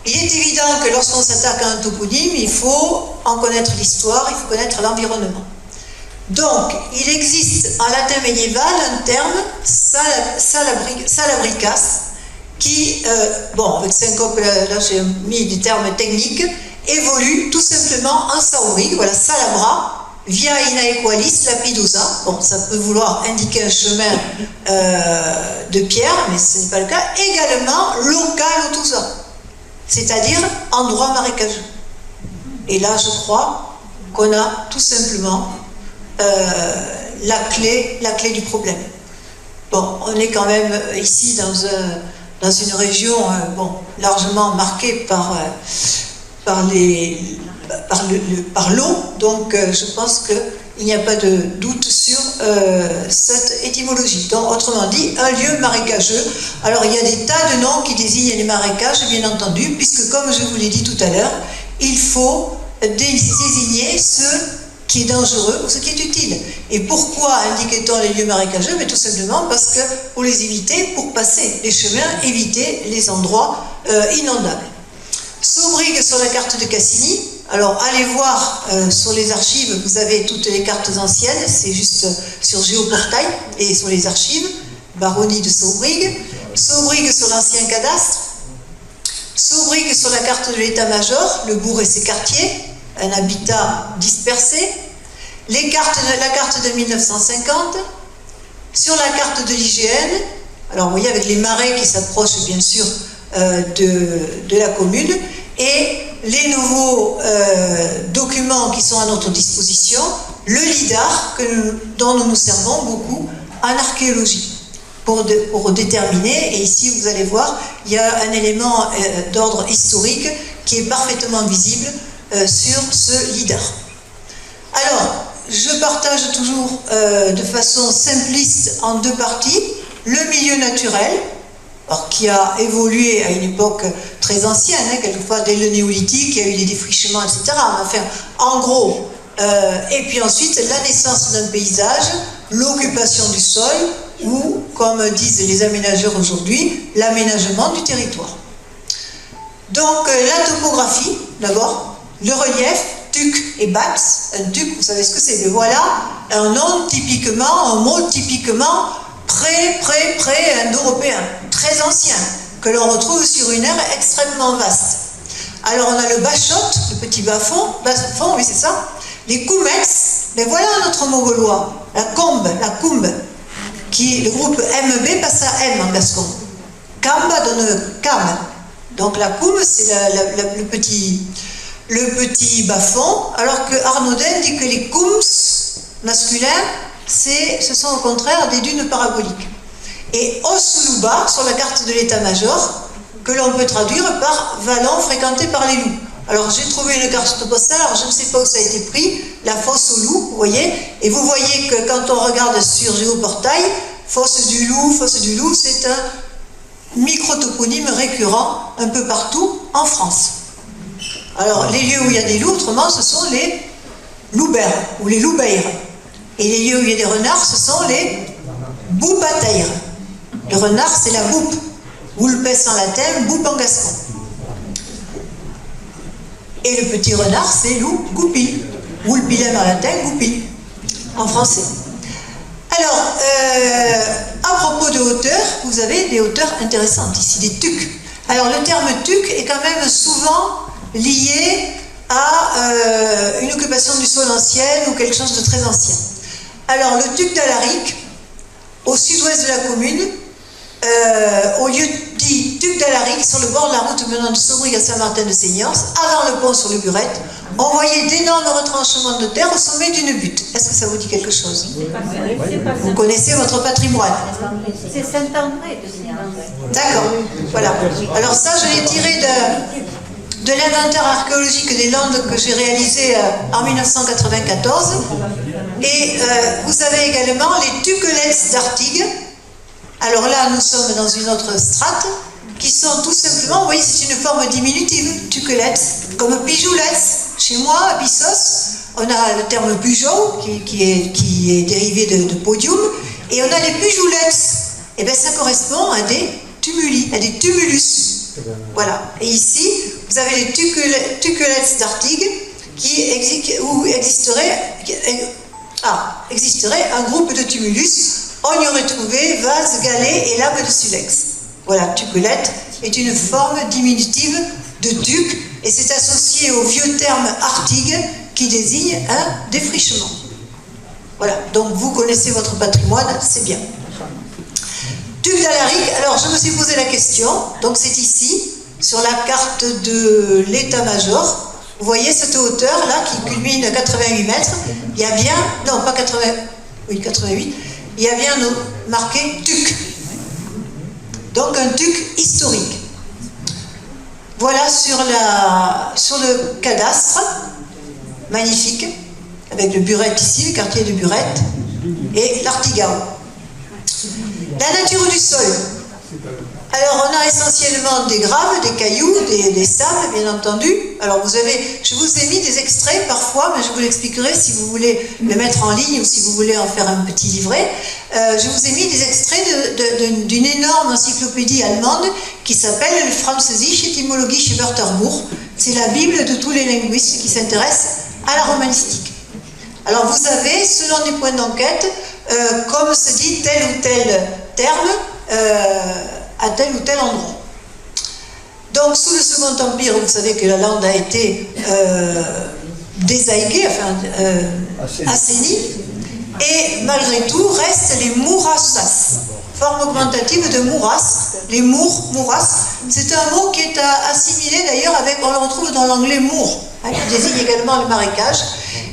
B: Il est évident que lorsqu'on s'attaque à un toponyme, il faut en connaître l'histoire, il faut connaître l'environnement. Donc, il existe en latin médiéval un terme, salabricas, qui, bon, avec syncope, là j'ai mis des termes techniques, évolue tout simplement en saurig, voilà, salabra, via inaequalis lapidosa. Bon, ça peut vouloir indiquer un chemin de pierre, mais ce n'est pas le cas. Également, localotusa, c'est-à-dire endroit marécageux. Et là, je crois qu'on a tout simplement la clé du problème. Bon, on est quand même ici dans une région bon, largement marquée par l'eau, donc je pense qu'il n'y a pas de doute sur cette étymologie. Donc, autrement dit, un lieu marécageux. Alors, il y a des tas de noms qui désignent les marécages, bien entendu, puisque, comme je vous l'ai dit tout à l'heure, il faut désigner ce qui est dangereux ou ce qui est utile. Et pourquoi indiquait-on les lieux marécageux? Mais tout simplement parce que, pour les éviter, pour passer les chemins, éviter les endroits inondables. Saubrigue sur la carte de Cassini. Alors, allez voir sur les archives, vous avez toutes les cartes anciennes, c'est juste sur Géoportail et sur les archives, baronnie de Saubrigue. Saubrigue sur l'ancien cadastre. Saubrigue sur la carte de l'état-major, le bourg et ses quartiers, un habitat dispersé. La carte de 1950. Sur la carte de l'IGN, alors vous voyez avec les marais qui s'approchent bien sûr de la commune, et les nouveaux documents qui sont à notre disposition, le LIDAR, dont nous nous servons beaucoup en archéologie, pour déterminer, et ici vous allez voir, il y a un élément d'ordre historique qui est parfaitement visible sur ce LIDAR. Alors, je partage toujours de façon simpliste en deux parties, le milieu naturel, alors, qui a évolué à une époque très ancienne, hein, quelquefois dès le néolithique, il y a eu des défrichements, etc. Mais enfin, en gros, et puis ensuite la naissance d'un paysage, l'occupation du sol, ou, comme disent les aménageurs aujourd'hui, l'aménagement du territoire. Donc, la topographie, d'abord, le relief, tuc et bax. Un tuc, vous savez ce que c'est, mais voilà un nom typiquement, un mot typiquement pré-indo-européen, très ancien, que l'on retrouve sur une aire extrêmement vaste. Alors on a le bachot, le petit bas-fond, oui c'est ça, les coumex, mais voilà notre mot gaulois, la coumbe, qui, le groupe MB passe à M en gascon. Camba donne cam. Donc la coumbe, c'est le petit bas-fond, alors que Arnaudin dit que les coums masculins, ce sont au contraire des dunes paraboliques. Et Osuluba, sur la carte de l'état-major, que l'on peut traduire par vallon fréquenté par les loups. Alors j'ai trouvé une carte postale, alors je ne sais pas où ça a été pris, la fosse aux loups, vous voyez, et vous voyez que quand on regarde sur Géoportail, fosse du loup, c'est un micro-toponyme récurrent un peu partout en France. Alors les lieux où il y a des loups, autrement, ce sont les loubeires ou les loubeires. Et les lieux où il y a des renards, ce sont les boupataires. Le renard, c'est la boupe. Vulpes en latin, boupe en gascon. Et le petit renard, c'est loup, goupil. Vulpilem en latin, goupil, en français. Alors, à propos de hauteur, vous avez des hauteurs intéressantes ici, des tucs. Alors, le terme tuc est quand même souvent lié à une occupation du sol ancienne ou quelque chose de très ancien. Alors, le tuc d'Alaric, au sud-ouest de la commune, au lieu dit tuc d'Alaric, sur le bord de la route menant de Saubry à Saint-Martin-de-Seignance, avant le pont sur le Burette, on voyait d'énormes retranchements de terre au sommet d'une butte. Est-ce que ça vous dit quelque chose? Vous connaissez votre patrimoine?
C: C'est Saint-André de Saint-André.
B: D'accord, voilà. Alors ça, je l'ai tiré de l'inventaire archéologique des Landes que j'ai réalisé en 1994. Et vous avez également les tuquelettes d'Artigues. Alors là, nous sommes dans une autre strate, qui sont tout simplement, vous voyez, c'est une forme diminutive, tuquelettes, comme pijoulette. Chez moi, à Bissos, on a le terme bugeot, qui est dérivé de podium, et on a les pujoulettes. Et bien ça correspond à des tumuli, à des tumulus. Voilà. Et ici, vous avez les tuquelettes d'Artigues, existerait un groupe de tumulus. On y aurait trouvé vase, galet et lame de silex. Voilà, tuquelette est une forme diminutive de tuc et c'est associé au vieux terme artigue qui désigne un défrichement. Voilà, donc vous connaissez votre patrimoine, c'est bien. Tuc d'Alaric, alors je me suis posé la question, donc c'est ici, sur la carte de l'état-major. Vous voyez cette hauteur-là qui culmine à 88 mètres. Il y a bien, non pas 80, oui 88, il y a bien marqué tuc. Donc un tuc historique. Voilà sur le cadastre, magnifique, avec le Burette ici, le quartier de Burette, et l'Artigau. La nature du sol. Alors on a essentiellement des graves, des cailloux, des sables, bien entendu. Alors je vous ai mis des extraits parfois, mais je vous l'expliquerai si vous voulez le mettre en ligne ou si vous voulez en faire un petit livret. Je vous ai mis des extraits d'une énorme encyclopédie allemande qui s'appelle le Französische Etymologische Wörterbuch. C'est la Bible de tous les linguistes qui s'intéressent à la romanistique. Alors vous avez, selon des points d'enquête, comme se dit tel ou tel terme, à tel ou tel endroit. Donc, sous le Second Empire, vous savez que la Lande a été désaiguée, enfin assainie, et malgré tout, restent les mourassas, forme augmentative de mourasse, les mourasse. C'est un mot qui est assimilé d'ailleurs avec, on le retrouve dans l'anglais moor, qui désigne également le marécage,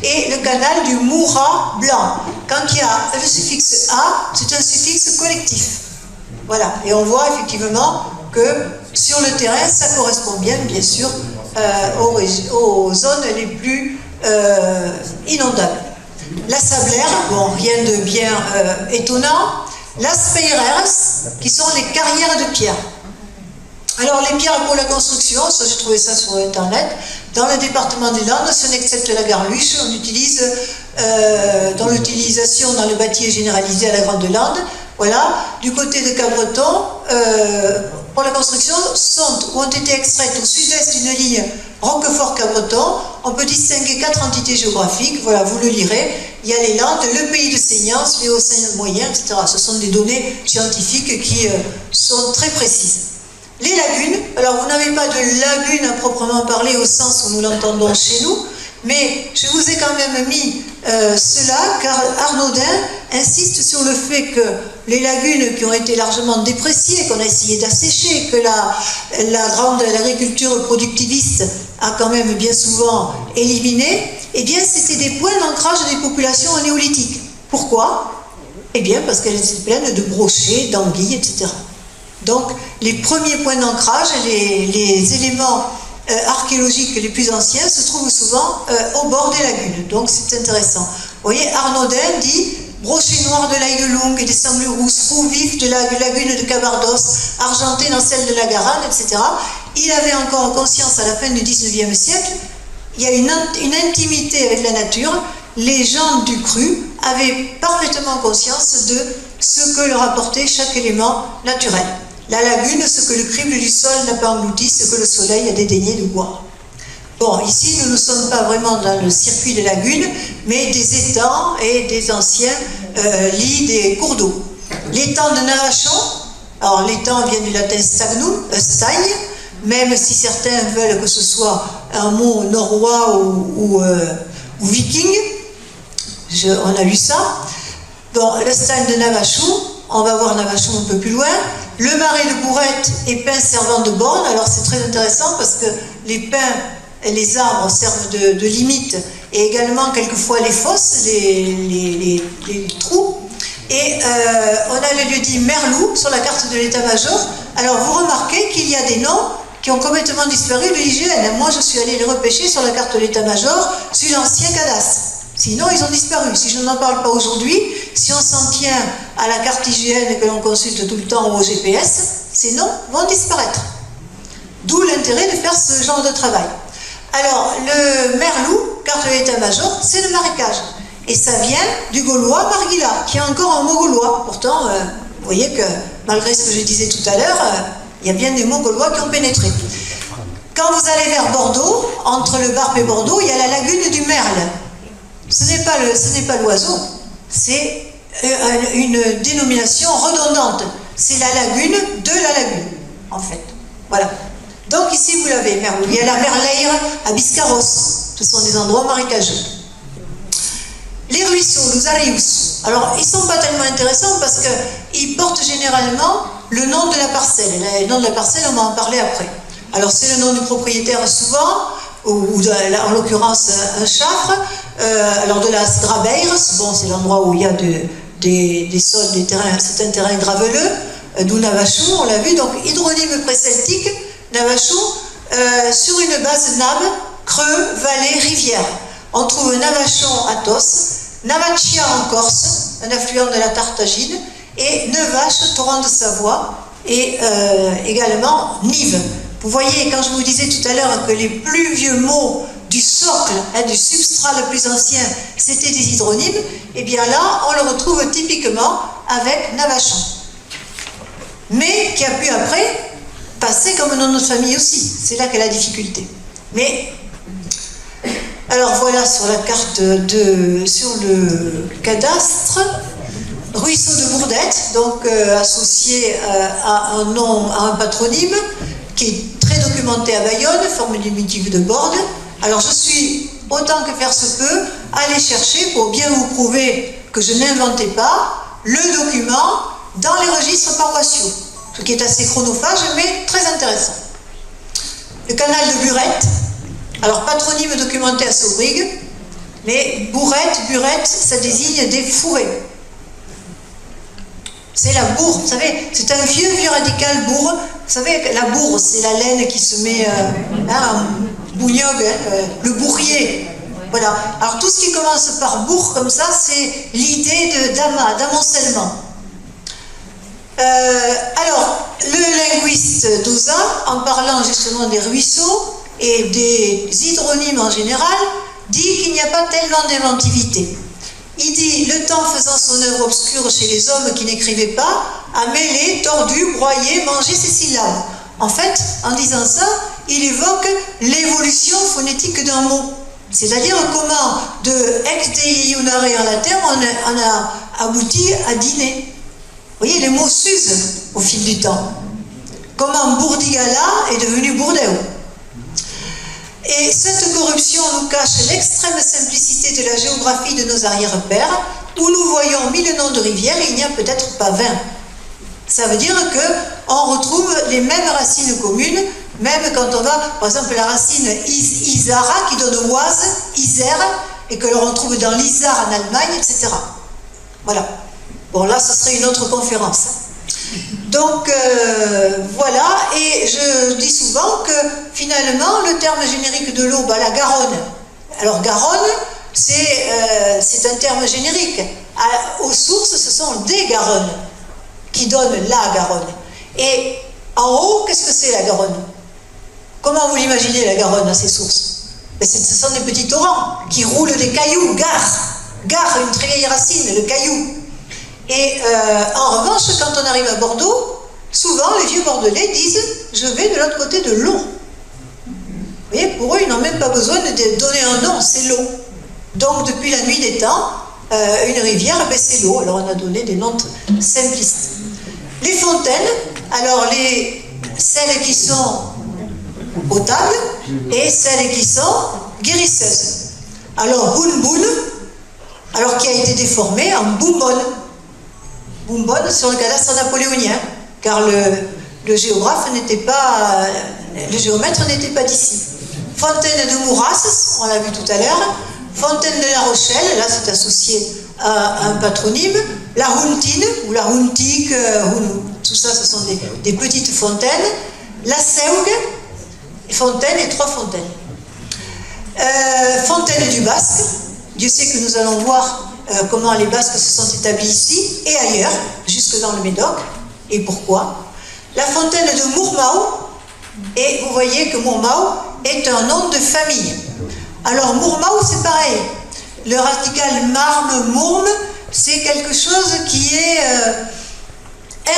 B: et le canal du Moura blanc. Quand il y a le suffixe A, c'est un suffixe collectif. Voilà, et on voit effectivement que sur le terrain, ça correspond bien sûr, aux zones les plus inondables. La Sablère, bon, rien de bien étonnant. Las Peireres, qui sont les carrières de pierre. Alors, les pierres pour la construction, ça j'ai trouvé ça sur Internet, dans le département des Landes, ce n'est excepte la garluche, on utilise, dans l'utilisation dans le bâti est généralisé à la Grande Lande. Voilà, du côté de Cabreton, pour la construction, ont été extraites au sud-est d'une ligne Roquefort-Cabreton. On peut distinguer 4 entités géographiques, voilà, vous le lirez. Il y a les Landes, le pays de Seignance, les Hauts-Seine moyens, etc. Ce sont des données scientifiques qui sont très précises. Les lagunes, alors vous n'avez pas de lagune à proprement parler au sens où nous l'entendons chez nous, mais je vous ai quand même mis cela car Arnaudin insiste sur le fait que les lagunes qui ont été largement dépréciées, qu'on a essayé d'assécher, que l'agriculture productiviste a quand même bien souvent éliminé, eh bien c'était des points d'ancrage des populations au néolithique. Pourquoi? Eh bien parce qu'elles étaient pleines de brochets, d'anguilles, etc. Donc les premiers points d'ancrage, les éléments archéologiques les plus anciens se trouvent souvent au bord des lagunes, donc c'est intéressant. Vous voyez, Arnaudin dit brochets noirs de l'Aïle-Longue et des semblures rousses, roux vifs de la lagune de Cabardos, argentés dans celle de la Garenne, etc. Il avait encore conscience à la fin du XIXe siècle, il y a une intimité avec la nature, les gens du cru avaient parfaitement conscience de ce que leur apportait chaque élément naturel. La lagune, ce que le crible du sol n'a pas englouti, ce que le soleil a dédaigné de boire. Bon, ici, nous ne sommes pas vraiment dans le circuit des lagunes, mais des étangs et des anciens lits des cours d'eau. L'étang de Navachon, alors l'étang vient du latin stagnum, stagne, même si certains veulent que ce soit un mot norrois ou viking, on a lu ça. Bon, le stagne de Navachon, on va voir Navachon un peu plus loin. Le marais de Bourrette est pin servant de borne. Alors c'est très intéressant parce que les pins et les arbres servent de limite, et également quelquefois les fosses, les trous. Et on a le lieu-dit Merlou sur la carte de l'état-major. Alors vous remarquez qu'il y a des noms qui ont complètement disparu de l'IGN. Moi je suis allée les repêcher sur la carte de l'état-major sur l'ancien cadastre. Sinon ils ont disparu. Si je n'en parle pas aujourd'hui, si on s'en tient à la carte IGN que l'on consulte tout le temps ou au GPS, ces noms vont disparaître. D'où l'intérêt de faire ce genre de travail. Alors le Merlou, carte de l'état-major, c'est le marécage. Et ça vient du gaulois margila, qui est encore un mot gaulois. Pourtant, vous voyez que, malgré ce que je disais tout à l'heure, il y a bien des mots gaulois qui ont pénétré. Quand vous allez vers Bordeaux, entre le Barp et Bordeaux, il y a la lagune du Merle. Ce n'est pas l'oiseau, c'est une dénomination redondante. C'est la lagune de la lagune, en fait. Voilà. Donc ici, vous l'avez, Merlou. Il y a la Merleire à Biscarros. Ce sont des endroits marécageux. Les ruisseaux, les arius, alors ils ne sont pas tellement intéressants parce qu'ils portent généralement le nom de la parcelle. Le nom de la parcelle, on va en parler après. Alors c'est le nom du propriétaire souvent, ou en l'occurrence un chafre, alors de la Strabeire, bon, c'est l'endroit où il y a des sols, des terrains, c'est un terrain graveleux, d'où Navachon, on l'a vu, donc hydronyme préceltique, Navachon, sur une base nab, creux, vallée, rivière. On trouve Navachon à Tos, Navachia en Corse, un affluent de la Tartagine, et Nevache, torrent de Savoie, et également Nive. Vous voyez, quand je vous disais tout à l'heure que les plus vieux mots du socle, du substrat le plus ancien, c'était des hydronymes, et bien là, on le retrouve typiquement avec Navachon. Mais qui a pu après passer comme nom de notre famille aussi. C'est là qu'est la difficulté. Mais alors voilà sur la carte sur le cadastre, ruisseau de Bourdette, donc associé à un nom, à un patronyme qui est très documenté à Bayonne, forme diminutive de Borde. Alors je suis, autant que faire se peut, allé chercher pour bien vous prouver que je n'inventais pas le document dans les registres paroissiaux, ce qui est assez chronophage mais très intéressant. Le canal de Burette. Alors, patronyme documenté à Saubrigue, mais burette, ça désigne des fourrés. C'est la bourre, vous savez, c'est un vieux radical bourre. Vous savez, la bourre, c'est la laine qui se met, bougnogue, le bourrier. Voilà. Alors, tout ce qui commence par bourre, comme ça, c'est l'idée d'amoncellement. Alors, le linguiste Dauzat, en parlant justement des ruisseaux, et des hydronymes en général, dit qu'il n'y a pas tellement d'inventivité. Il dit, le temps faisant son œuvre obscure chez les hommes qui n'écrivaient pas, a mêlé, tordu, broyé, mangé ces syllabes. En fait, en disant ça, il évoque l'évolution phonétique d'un mot. C'est-à-dire comment de ex dei iunare en latin, on a abouti à dîner. Vous voyez, les mots s'usent au fil du temps. Comment bourdigala est devenu bourdeu. Et cette corruption nous cache l'extrême simplicité de la géographie de nos arrière-pères, où nous voyons 1000 noms de rivières et il n'y a peut-être pas 20. Ça veut dire qu'on retrouve les mêmes racines communes, même quand on va, par exemple, la racine Isara qui donne Oise, Isère, et que l'on retrouve dans l'Isar en Allemagne, etc. Voilà. Bon, là, ce serait une autre conférence. Donc voilà, et je dis souvent que finalement le terme générique de l'eau, la Garonne. Alors Garonne, c'est un terme générique. Aux sources, ce sont des Garonnes qui donnent la Garonne. Et en haut, qu'est-ce que c'est la Garonne? Comment vous l'imaginez la Garonne à ses sources? Ce sont des petits torrents qui roulent des cailloux, gare, une très vieille racine, le caillou. Et en revanche, quand on arrive à Bordeaux, souvent les vieux bordelais disent « je vais de l'autre côté de l'eau ». Vous voyez, pour eux, ils n'ont même pas besoin de donner un nom, c'est l'eau. Donc, depuis la nuit des temps, une rivière, ben, c'est l'eau. Alors, on a donné des noms simplistes. Les fontaines, alors celles qui sont potables et celles qui sont guérisseuses. Alors, Boun, alors qui a été déformé en Boumbonne. Boumbonne sur le cadastre napoléonien, car le géographe n'était pas, le géomètre n'était pas d'ici. Fontaine de Mourasses, on l'a vu tout à l'heure. Fontaine de la Rochelle, là c'est associé à un patronyme. La Huntine, ou la Huntique, tout ça, ce sont des petites fontaines. La Seugue, fontaine et 3 fontaines. Fontaine du Basque, Dieu sait que nous allons voir comment les Basques se sont établis ici et ailleurs, jusque dans le Médoc, et pourquoi. La fontaine de Mourmau, et vous voyez que Mourmau est un nom de famille. Alors Mourmau, c'est pareil. Le radical marme, mourme, c'est quelque chose qui est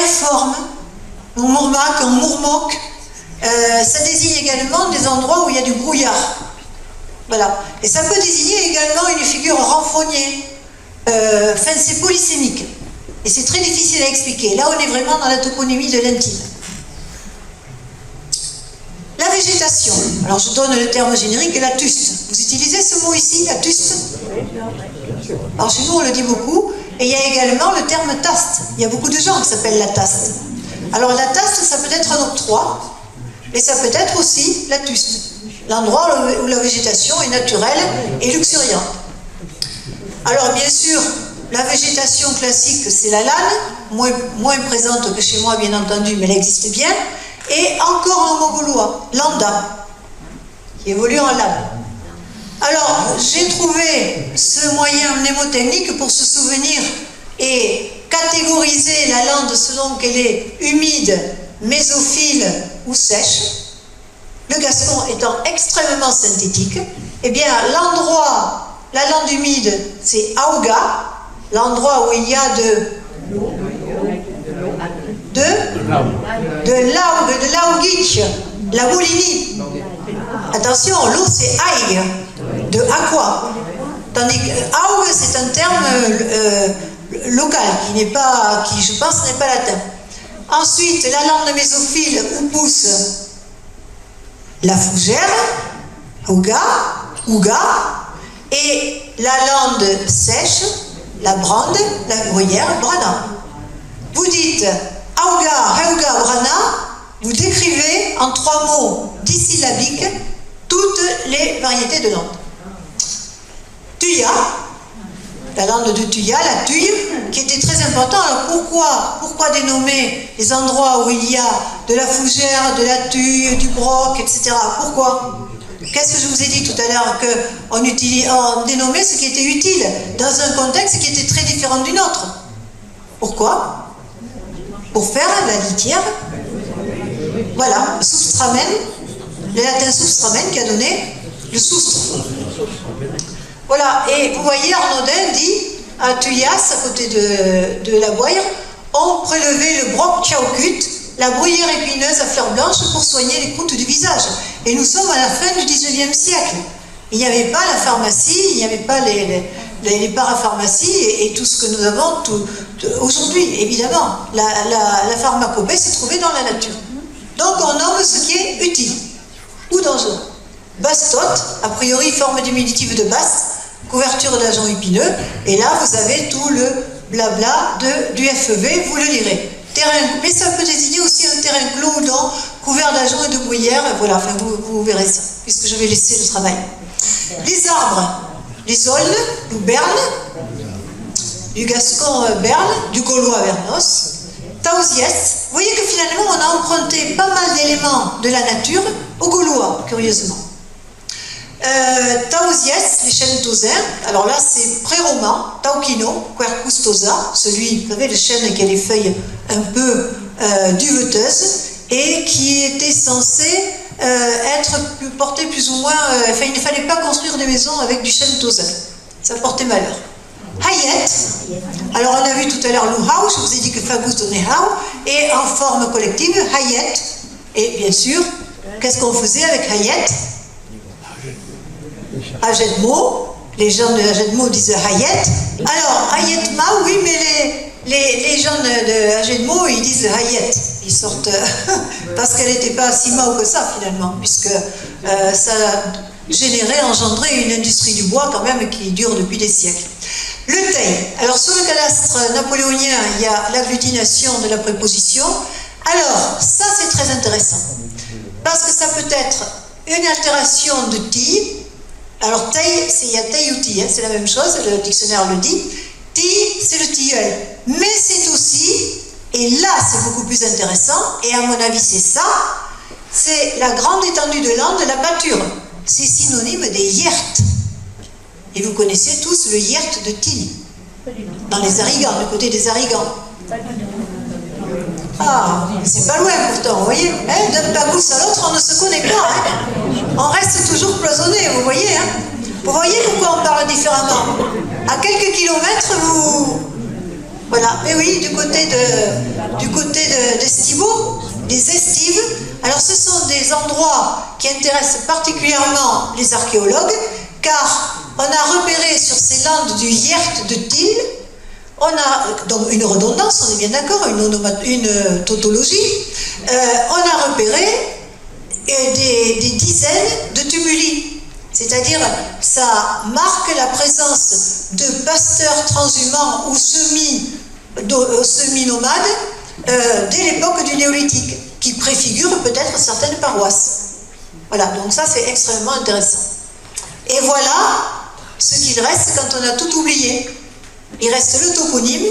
B: informe. On mourmac, on mourmoc. Ça désigne également des endroits où il y a du brouillard. Voilà. Et ça peut désigner également une figure renfrognée. Enfin, c'est polysémique. Et c'est très difficile à expliquer. Là, on est vraiment dans la toponymie de l'intime. La végétation. Alors, je donne le terme générique, la tuste. Vous utilisez ce mot ici, la tuste? Alors, chez nous, on le dit beaucoup. Et il y a également le terme taste. Il y a beaucoup de gens qui s'appellent la taste. Alors, la taste, ça peut être un octroi, mais ça peut être aussi la tuste. L'endroit où la végétation est naturelle et luxuriante. Alors, bien sûr, la végétation classique, c'est la lane, moins présente que chez moi, bien entendu, mais elle existe bien. Et encore en mogolois, l'anda, qui évolue en lane. Alors, j'ai trouvé ce moyen mnémotechnique pour se souvenir et catégoriser la lande selon qu'elle est humide, mésophile ou sèche. Le gascon étant extrêmement synthétique, eh bien, l'endroit, la lande humide, c'est Auga, l'endroit où il y a de l'Augic, la Moulinie. Attention, l'eau c'est Aig, de aqua. Tandis que Aug, c'est un terme local, qui je pense n'est pas latin. Ensuite, la lande mésophile où pousse la fougère, Auga, et la lande sèche, la brande, la bruyère, brana. Vous dites Auga, Heuga, brana, vous décrivez en 3 mots dissyllabiques toutes les variétés de landes. Tuya, la lande de Tuya, la tuye, qui était très important. Alors pourquoi dénommer les endroits où il y a de la fougère, de la tuye, du broc, etc. Pourquoi? Qu'est-ce que je vous ai dit tout à l'heure? On dénommait ce qui était utile dans un contexte qui était très différent du nôtre. Pourquoi? Pour faire la litière. Voilà, substramen, le latin substramen qui a donné le soustre. Voilà, et vous voyez, Arnaudin dit à Tuyas, à côté de la Boire, on prélevait le broc tchaocut, la bruyère épineuse à fleurs blanches pour soigner les croûtes du visage. Et nous sommes à la fin du 19e siècle. Il n'y avait pas la pharmacie, il n'y avait pas les parapharmacies et tout ce que nous avons aujourd'hui, évidemment. La pharmacopée s'est trouvée dans la nature. Donc on nomme ce qui est utile ou dangereux. Bastote, a priori forme diminutive de basse, couverture d'agents épineux, et là vous avez tout le blabla du FEV, vous le lirez. Mais ça peut désigner aussi un terrain clos ou non, couvert d'agents et de bruyères, voilà, enfin vous verrez ça, puisque je vais laisser le travail. Les arbres, les aulnes, ou bernes, du gascon berne, du gaulois bernos, Tausies. Vous voyez que finalement on a emprunté pas mal d'éléments de la nature aux Gaulois, curieusement. Tausies, les chênes tausins, alors là c'est pré-roman, Tauquino, Quercus tausa, celui, vous savez, le chêne qui a les feuilles un peu duveteuses et qui était censé porter plus ou moins, enfin il ne fallait pas construire des maisons avec du chêne tausin, ça portait malheur. Hayet, alors on a vu tout à l'heure Luhau, je vous ai dit que Fagus donnait Hau, et en forme collective, Hayet, et bien sûr, qu'est-ce qu'on faisait avec Hayet? Ajedmo, les gens de Ajedmo disent Hayet. Alors, Hayetma, oui, mais les gens de Ajedmo, ils disent Hayet. Ils sortent, parce qu'elle n'était pas si mao que ça, finalement, puisque ça engendrait une industrie du bois, quand même, qui dure depuis des siècles. Le tei. Alors, sur le cadastre napoléonien, il y a l'agglutination de la préposition. Alors, ça, c'est très intéressant, parce que ça peut être une altération de ti. Alors, tei, il y a tei ou ti, hein, c'est la même chose, le dictionnaire le dit. Ti, c'est le tilleul. Mais c'est aussi, et là, c'est beaucoup plus intéressant, et à mon avis, c'est ça, c'est la grande étendue de land de la pâture. C'est synonyme des yertes. Et vous connaissez tous le yert de Tilly, dans les Arigans, du côté des Arigans. Ah, c'est pas loin pourtant, vous voyez, hein, d'un pagous à l'autre, on ne se connaît pas, hein. On reste toujours cloisonné, vous voyez, hein. Vous voyez pourquoi on parle différemment. À quelques kilomètres, vous... Voilà, mais oui, du côté d'Estivo, des estives. Alors ce sont des endroits qui intéressent particulièrement les archéologues, car on a repéré sur ces landes du Yert de Til, on a donc une redondance, on est bien d'accord, une tautologie, on a repéré des dizaines de tumuli. C'est-à-dire, ça marque la présence de pasteurs transhumants ou semi-nomades dès l'époque du néolithique, qui préfigurent peut-être certaines paroisses. Voilà, donc ça c'est extrêmement intéressant. Et voilà ce qu'il reste quand on a tout oublié. Il reste le toponyme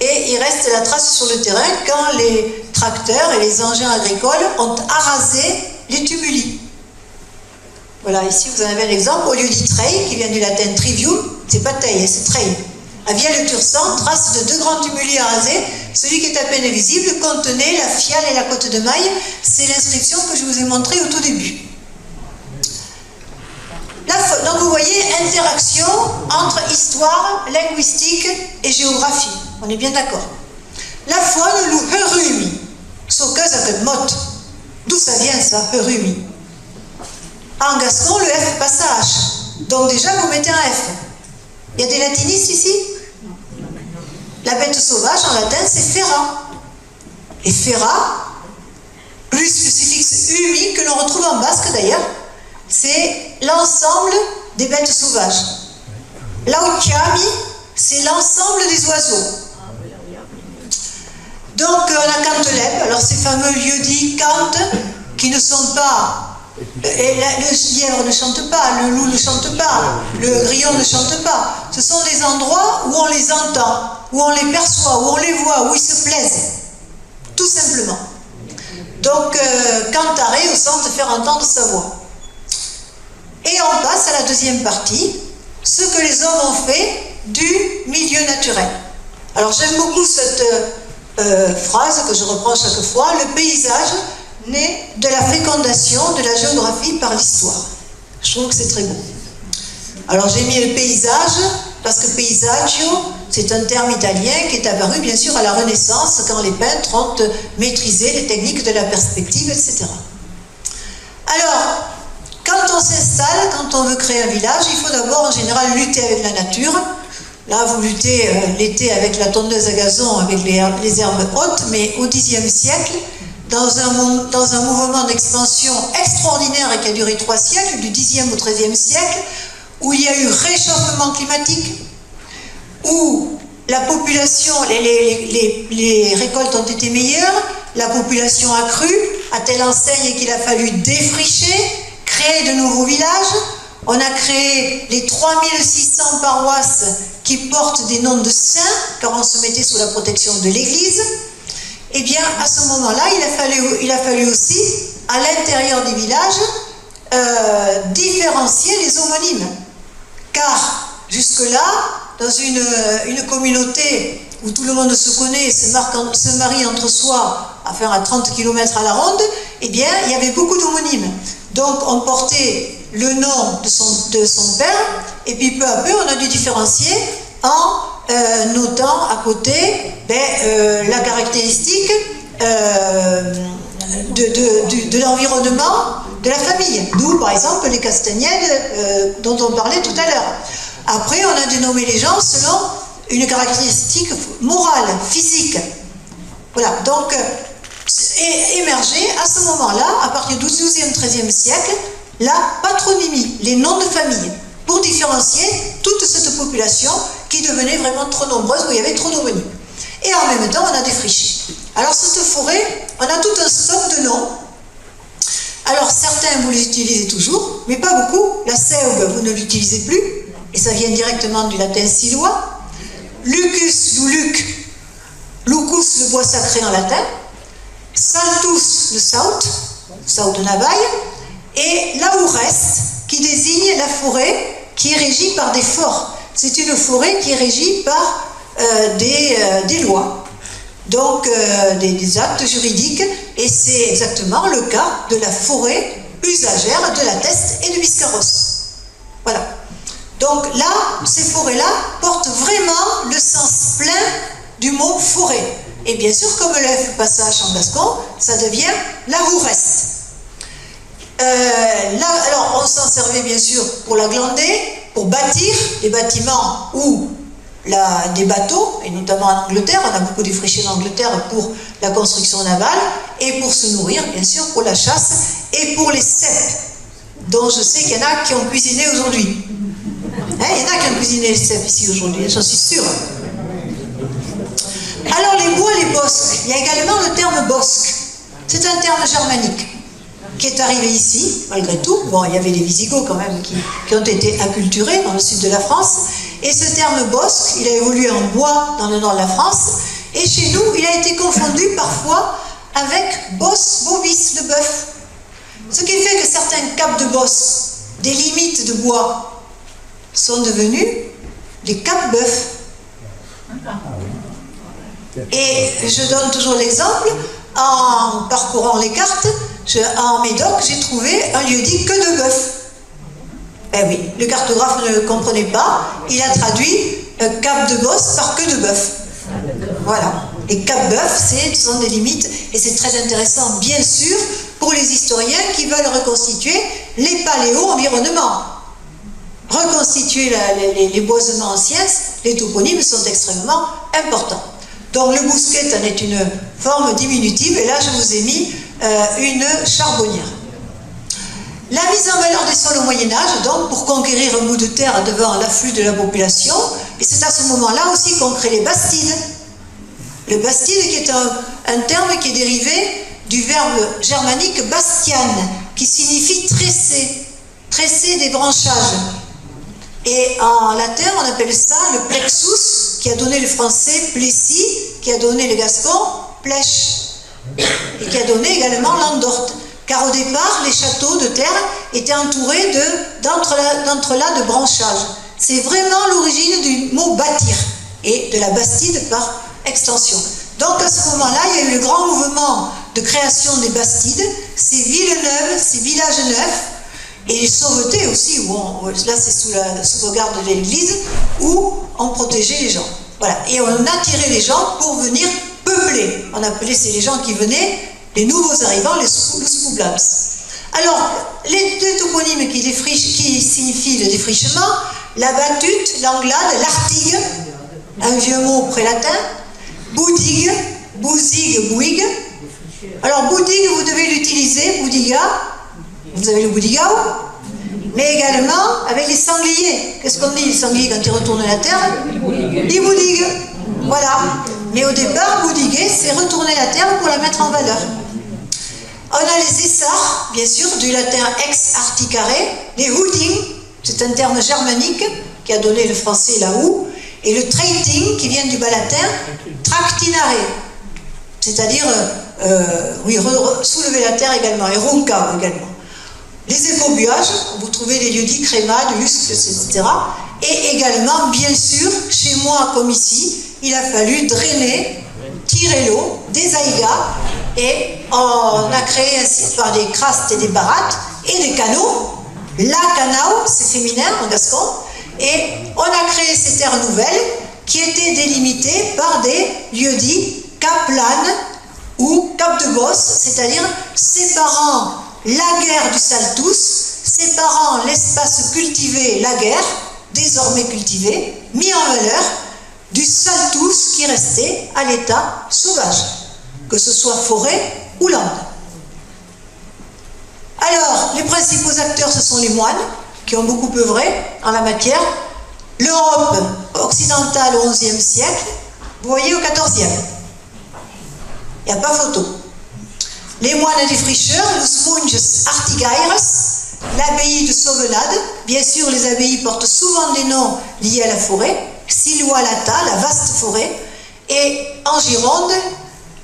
B: et il reste la trace sur le terrain quand les tracteurs et les engins agricoles ont arasé les tumuli. Voilà, ici vous en avez un exemple, au lieu dit trei, qui vient du latin trivium, c'est pas tei, c'est trei. À Vielle-le-Tursan, trace de 2 grands tumuli arasés, celui qui est à peine visible contenait la Fiale et la Côte de Maille, c'est l'inscription que je vous ai montrée au tout début. Donc vous voyez, interaction entre histoire, linguistique et géographie, on est bien d'accord. La faune, le herumi, sokazakat mot, d'où ça vient ça, herumi? En gascon, le F passe à H. Donc déjà, vous mettez un F. Il y a des latinistes ici? La bête sauvage, en latin, c'est fera. Et fera, plus le suffixe umi, que l'on retrouve en basque d'ailleurs, c'est l'ensemble des bêtes sauvages. Laukiami, c'est l'ensemble des oiseaux. Donc, on a Canteleb, alors ces fameux lieux-dits Cante, qui ne sont pas... Et le lièvre ne chante pas, le loup ne chante pas, le grillon ne chante pas. Ce sont des endroits où on les entend, où on les perçoit, où on les voit, où ils se plaisent. Tout simplement. Donc, cantarer au sens de faire entendre sa voix. Et on passe à la deuxième partie, ce que les hommes ont fait du milieu naturel. Alors j'aime beaucoup cette phrase que je reprends chaque fois, le paysage naît de la fécondation de la géographie par l'histoire. Je trouve que c'est très beau. Alors j'ai mis le paysage, parce que paesaggio, c'est un terme italien qui est apparu bien sûr à la Renaissance, quand les peintres ont maîtrisé les techniques de la perspective, etc. Alors, quand on s'installe, quand on veut créer un village, il faut d'abord en général lutter avec la nature. Là, vous luttez l'été avec la tondeuse à gazon, avec les herbes hautes, mais au Xe siècle, dans un mouvement d'expansion extraordinaire et qui a duré 3 siècles, du Xe au XIIIe siècle, où il y a eu réchauffement climatique, où la population, les récoltes ont été meilleures, la population a cru, à telle enseigne qu'il a fallu défricher, créer de nouveaux villages. On a créé les 3600 paroisses qui portent des noms de saints, car on se mettait sous la protection de l'Église. Eh bien, à ce moment-là, il a fallu aussi, à l'intérieur des villages, différencier les homonymes. Car, jusque-là, dans une communauté où tout le monde se connaît et se marie entre soi, enfin à 30 km à la ronde, eh bien, il y avait beaucoup d'homonymes. Donc, on portait le nom de son père, et puis peu à peu, on a dû différencier en notant à côté la caractéristique de l'environnement de la famille. D'où, par exemple, les Castagnèdes dont on parlait tout à l'heure. Après, on a dénommé les gens selon une caractéristique morale, physique. Voilà, donc, émergé à ce moment-là, à partir du XIIe, XIIIe siècle, la patronymie, les noms de famille, pour différencier toute cette population qui devenait vraiment trop nombreuse, où il y avait trop d'homonymes. Et en même temps, on a défriché. Alors, cette forêt, on a tout un stock de noms. Alors, certains, vous les utilisez toujours, mais pas beaucoup. La sève, vous ne l'utilisez plus, et ça vient directement du latin silois. Lucus ou luc, lucus, le bois sacré en latin. Saltus, le saut de Navaille. Et laurest, qui désigne la forêt qui est régie par des forts. C'est une forêt qui est régie par des lois, donc des actes juridiques, et c'est exactement le cas de la forêt usagère de la Teste et de Biscarrosse. Voilà. Donc là, ces forêts-là portent vraiment le sens plein du mot forêt. Et bien sûr, comme le F passage en gascon, ça devient la roureste. Là, alors, on s'en servait bien sûr pour la glander, pour bâtir des bâtiments ou des bateaux, et notamment en Angleterre, on a beaucoup défriché en Angleterre pour la construction navale, et pour se nourrir, bien sûr, pour la chasse, et pour les cèpes, dont je sais qu'il y en a qui ont cuisiné aujourd'hui. Il y en a qui ont cuisiné les cèpes ici aujourd'hui, j'en suis sûre. Alors, les bois, les bosques, il y a également le terme bosque. C'est un terme germanique qui est arrivé ici, malgré tout. Bon, il y avait les Visigoths quand même qui ont été acculturés dans le sud de la France. Et ce terme bosque, il a évolué en bois dans le nord de la France. Et chez nous, il a été confondu parfois avec bos, bovis, le bœuf. Ce qui fait que certains caps de bosse, des limites de bois, sont devenus des caps bœufs. Et je donne toujours l'exemple, en parcourant les cartes, en Médoc, j'ai trouvé un lieu-dit que de bœuf. Eh oui, le cartographe ne le comprenait pas, il a traduit cap de bosse par que de bœuf. Voilà. Et cap bœuf, ce sont des limites, et c'est très intéressant, bien sûr, pour les historiens qui veulent reconstituer les paléo-environnements. Reconstituer les boisements anciens, les toponymes sont extrêmement importants. Donc le bousquet en est une forme diminutive, et là je vous ai mis une charbonnière. La mise en valeur des sols au Moyen-Âge, donc pour conquérir un bout de terre devant l'afflux de la population, et c'est à ce moment-là aussi qu'on crée les bastides. Le bastide qui est un terme qui est dérivé du verbe germanique bastian, qui signifie tresser, tresser des branchages. Et en latin, on appelle ça le plexus, qui a donné le français plessis, qui a donné le gascon plèche, et qui a donné également l'endorte. Car au départ, les châteaux de terre étaient entourés d'entrelacs de branchages. C'est vraiment l'origine du mot bâtir, et de la bastide par extension. Donc à ce moment-là, il y a eu le grand mouvement de création des bastides, ces villes neuves, ces villages neufs, et les sauvetés aussi, là c'est sous la sauvegarde de l'église, où on protégeait les gens. Voilà. Et on attirait les gens pour venir peupler. On appelait ces gens qui venaient les nouveaux arrivants, les Luspoblams. Alors, les deux toponymes qui signifient le défrichement, la battute, l'anglade, l'artigue, un vieux mot prélatin, boudigue, bouzig, bouig. Alors, boudigue, vous devez l'utiliser, boudiga, vous avez le boudigao, mais également avec les sangliers. Qu'est-ce qu'on dit, les sangliers, quand ils retournent la terre? Ils boudiguent. Voilà. Mais au départ, boudiguer, c'est retourner la terre pour la mettre en valeur. On a les essarts, bien sûr, du latin ex articare, les houdings, c'est un terme germanique qui a donné le français la houe, et le traiting, qui vient du bas latin, tractinare, c'est-à-dire soulever la terre également, et ronca également. Les écobuages, vous trouvez les lieux-dits crémades, lusques, etc. Et également, bien sûr, chez moi comme ici, il a fallu drainer, tirer l'eau, des aïgas, et on a créé ainsi par des crastes et des barattes et des canaux. La canao, c'est féminin en gascon, et on a créé ces terres nouvelles qui étaient délimitées par des lieux-dits cap-planes ou cap de bosse, c'est-à-dire séparant la guerre du Saltous, séparant l'espace cultivé, la guerre, désormais cultivé, mis en valeur, du Saltous qui restait à l'état sauvage, que ce soit forêt ou lande. Alors, les principaux acteurs, ce sont les moines, qui ont beaucoup œuvré en la matière. L'Europe occidentale au XIe siècle, vous voyez au XIVe. Il n'y a pas photo. Les moines défricheurs, los monges artigaires, l'abbaye de Sauvelade, bien sûr les abbayes portent souvent des noms liés à la forêt, Silva-Lata, la vaste forêt, et en Gironde,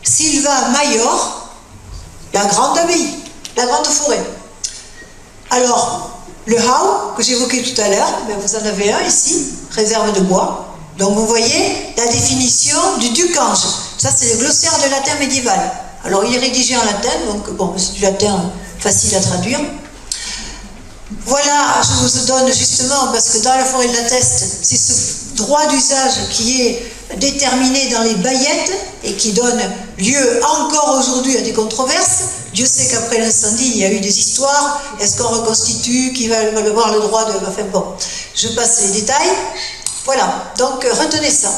B: Silva Mayor, la grande abbaye, la grande forêt. Alors, le hau, que j'évoquais tout à l'heure, vous en avez un ici, réserve de bois. Donc vous voyez la définition du ducange. Ça c'est le glossaire de latin médiéval. Alors il est rédigé en latin, donc bon, c'est du latin facile à traduire. Voilà, je vous donne justement, parce que dans la forêt de la Teste, c'est ce droit d'usage qui est déterminé dans les baillettes et qui donne lieu encore aujourd'hui à des controverses. Dieu sait qu'après l'incendie, il y a eu des histoires. Est-ce qu'on reconstitue? Qui va avoir le droit de... Enfin bon, je passe les détails. Voilà, donc retenez ça.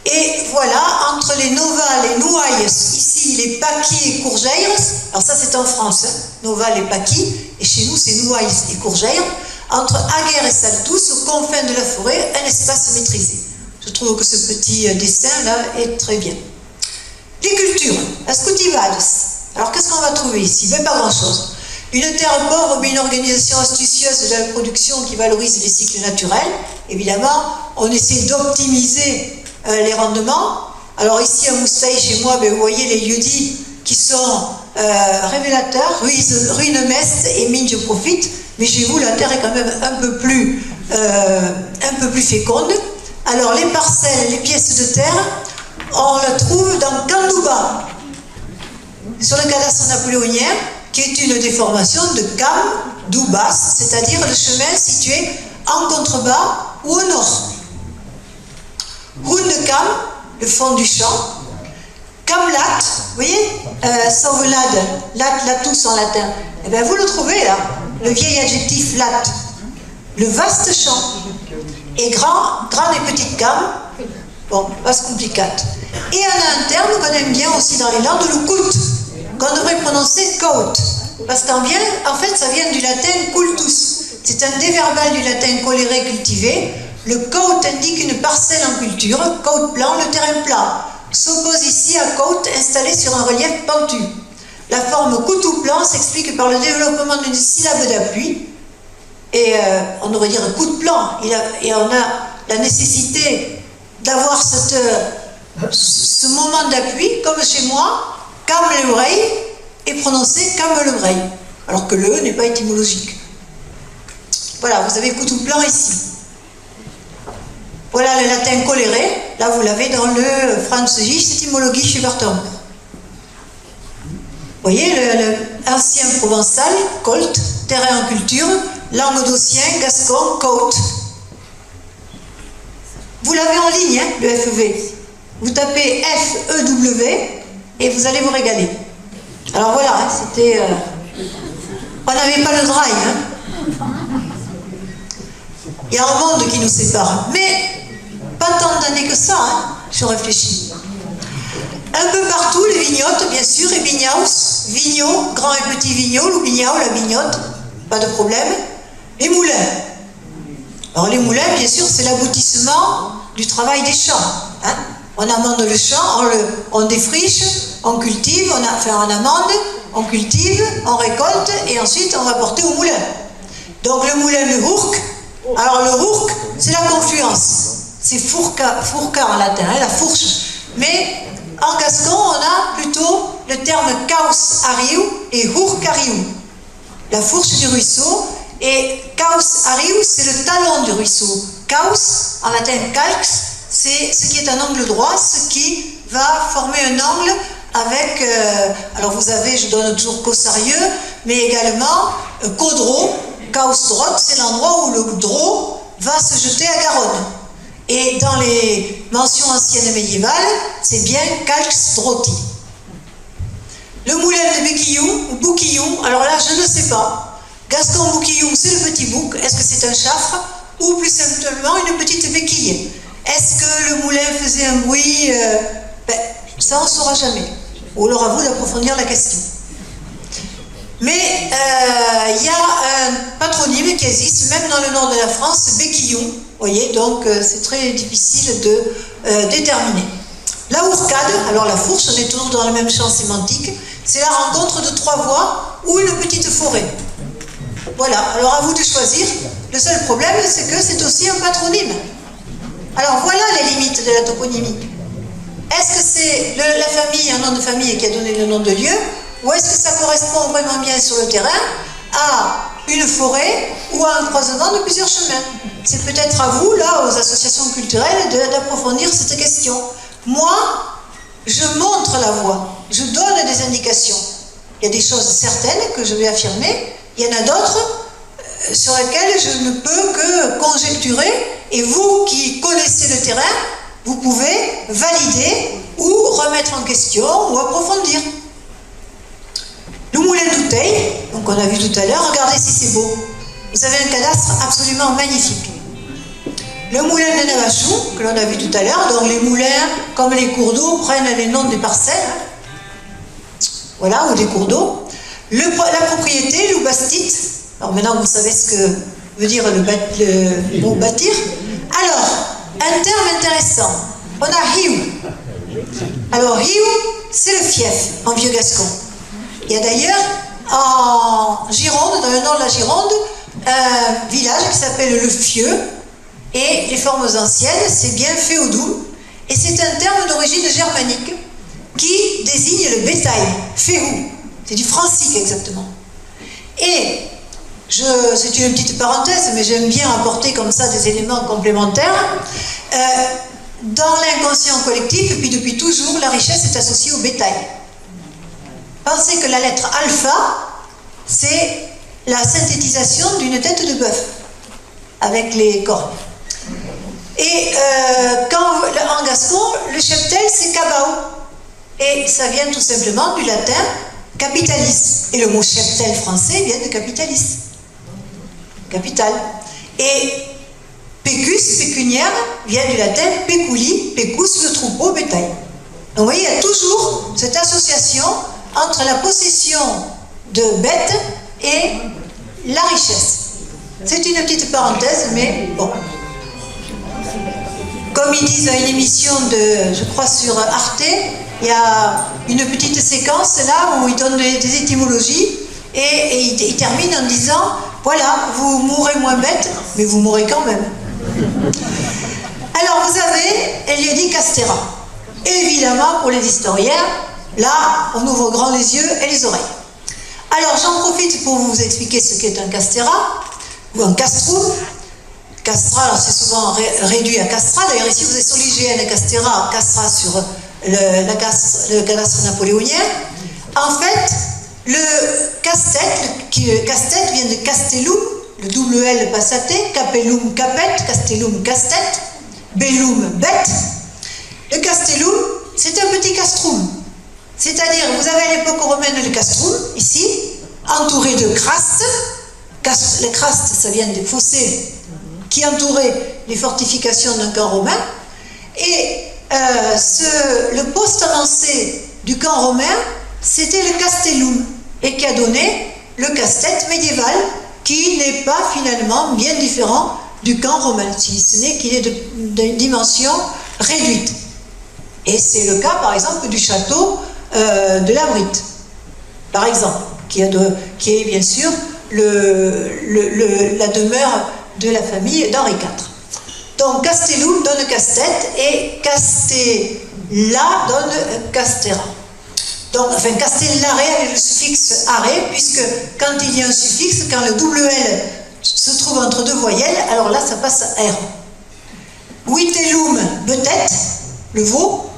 B: Et voilà, entre les Novales et Nouailles, ici les Paquis et Courgeires, alors ça c'est en France, hein, Novales et Paquis, et chez nous c'est Nouailles et Courgeires, entre Aguerre et Saltous, aux confins de la forêt, un espace maîtrisé. Je trouve que ce petit dessin-là est très bien. Les cultures, las cultivadas. Alors qu'est-ce qu'on va trouver ici? Ben, pas grand-chose. Une terre pauvre, mais une organisation astucieuse de la production qui valorise les cycles naturels. Évidemment, on essaie d'optimiser les rendements. Alors ici à Moustaï, chez moi, ben, vous voyez les lieux-dits qui sont révélateurs, ruine mest et mine je profite. Mais chez vous, la terre est quand même un peu plus féconde. Alors les parcelles, les pièces de terre, on la trouve dans Candouba, sur le cadastre napoléonien, qui est une déformation de Cam-Doubas, c'est-à-dire le chemin situé en contrebas ou au nord. Route de Cam, le fond du champ. Camlat, vous voyez, Sauvelade, latus en latin. Eh bien vous le trouvez là, le vieil adjectif lat. Le vaste champ. Et grande et petite cam, bon, pas se complicate. Et on a un terme qu'on aime bien aussi dans les langues, le cout, qu'on devrait prononcer cout. Parce qu'en fait, ça vient du latin cultus. C'est un déverbal du latin colere cultivé. Le cout indique une parcelle en culture, cout plan, le terrain plat. S'oppose ici à cout installé sur un relief pentu. La forme coutou plan s'explique par le développement d'une syllabe d'appui. Et on devrait dire coup de plan. Et on a la nécessité d'avoir ce moment d'appui, comme chez moi, comme l'oreille, est prononcé comme l'oreille, alors que le E n'est pas étymologique. Voilà, vous avez coup de plan ici. Voilà le latin coléré, là vous l'avez dans le Französisch Etymologie chez Berton. Vous voyez, l'ancien provençal, colt, terrain en culture, languedocien, gascon, côte. Vous l'avez en ligne, hein, le FEV. Vous tapez F-E-W et vous allez vous régaler. Alors voilà, hein, c'était... on n'avait pas le drive. Hein. Il y a un monde qui nous sépare. Mais pas tant d'années que ça, hein, je réfléchis. Un peu partout, les vignottes, bien sûr, et vignaus, vignots, grands et petits vignots, le vignao, la vignotte, pas de problème. Les moulins. Alors les moulins, bien sûr, c'est l'aboutissement du travail des champs. Hein. On amende le champ, on défriche, on cultive, on amende, on cultive, on récolte, et ensuite on va porter au moulin. Donc le moulin, le hourk. Alors le hourk, c'est la confluence. C'est fourca en latin, hein, la fourche. Mais en gascon, on a plutôt le terme caus ariu et hourk ariu. La fourche du ruisseau. Et caus ariu, c'est le talon du ruisseau. Caus, en latin calx, c'est ce qui est un angle droit, ce qui va former un angle avec, alors vous avez, je donne toujours Cossarieux, mais également Caudreau. Caus drot, c'est l'endroit où le drô va se jeter à Garonne. Et dans les mentions anciennes et médiévales, c'est bien calx droti. Le moulin de Béquillon, ou Bouquillon, alors là, je ne sais pas. Gascon-Bouquillon, c'est le petit bouc. Est-ce que c'est un chafre ou plus simplement une petite béquille? Est-ce que le moulin faisait un bruit? Ça, on ne saura jamais. Ou alors à vous d'approfondir la question. Mais il y a un patronyme qui existe, même dans le nord de la France, Béquillon. Vous voyez, donc c'est très difficile de déterminer. La ourcade, alors la fourche, on est toujours dans le même champ sémantique, c'est la rencontre de trois voies ou une petite forêt. Voilà, alors à vous de choisir. Le seul problème, c'est que c'est aussi un patronyme. Alors voilà les limites de la toponymie. Est-ce que c'est la famille, un nom de famille qui a donné le nom de lieu, ou est-ce que ça correspond vraiment bien sur le terrain à une forêt ou à un croisement de plusieurs chemins? C'est peut-être à vous, là, aux associations culturelles, d'approfondir cette question. Moi, je montre la voie, je donne des indications. Il y a des choses certaines que je vais affirmer, il y en a d'autres sur lesquelles je ne peux que conjecturer, et vous qui connaissez le terrain, vous pouvez valider ou remettre en question ou approfondir. Le moulin d'Outeil, donc on a vu tout à l'heure, regardez si c'est beau. Vous avez un cadastre absolument magnifique. Le moulin de Navachou, que l'on a vu tout à l'heure, donc les moulins, comme les cours d'eau, prennent les noms des parcelles, voilà, ou des cours d'eau. La propriété, le bastite, alors maintenant vous savez ce que veut dire le mot bâtir. Alors, un terme intéressant, on a Hiou. Alors Hiou, c'est le fief en vieux gascon. Il y a d'ailleurs en Gironde, dans le nord de la Gironde, un village qui s'appelle le Fieu, et les formes anciennes, c'est bien Féodou, et c'est un terme d'origine germanique qui désigne le bétail, Féhou, c'est du francique exactement. Et c'est une petite parenthèse, mais j'aime bien apporter comme ça des éléments complémentaires. Dans l'inconscient collectif, et puis depuis toujours, la richesse est associée au bétail. Pensez que la lettre alpha, c'est la synthétisation d'une tête de bœuf, avec les cornes. Et en gascon, le cheptel, c'est cabao. Et ça vient tout simplement du latin capitalis. Et le mot cheptel français vient de capitalis. Capital. Et pécus, pécuniaire, vient du latin peculi, pecus, le troupeau, bétail. Donc vous voyez, il y a toujours cette association entre la possession de bêtes et la richesse. C'est une petite parenthèse, mais bon. Comme ils disent à une émission je crois sur Arte, il y a une petite séquence là où ils donnent des étymologies et ils terminent en disant voilà, vous mourrez moins bête, mais vous mourrez quand même. Alors vous avez Eliade Castera. Évidemment, pour les historiens, là, on ouvre grand les yeux et les oreilles. Alors j'en profite pour vous expliquer ce qu'est un castera, ou un castrum. Castra, c'est souvent réduit à castra. D'ailleurs, ici, vous êtes sur l'IGN castera, castra sur le cadastre napoléonien. En fait, le casse-tête vient de castellum, le double L passaté, capellum capet, castellum casse-tête, bellum bête. Le castellum, c'est un petit castrum. C'est-à-dire, vous avez à l'époque romaine le castrum, ici, entouré de crastes. Les crastes, ça vient des fossés qui entouraient les fortifications d'un camp romain. Et le poste avancé du camp romain, c'était le castellum, et qui a donné le casse-tête médiéval, qui n'est pas finalement bien différent du camp romain, si ce n'est qu'il est de dimension réduite. Et c'est le cas, par exemple, du château de la Brite, par exemple, qui est bien sûr la demeure de la famille d'Henri IV. Donc Castellum donne casse-tête et Castella donne castera. Donc, enfin, Castellare avec le suffixe arrêt, puisque quand il y a un suffixe, quand le double L se trouve entre deux voyelles, alors là ça passe à R. Vitellum, peut-être, le veau,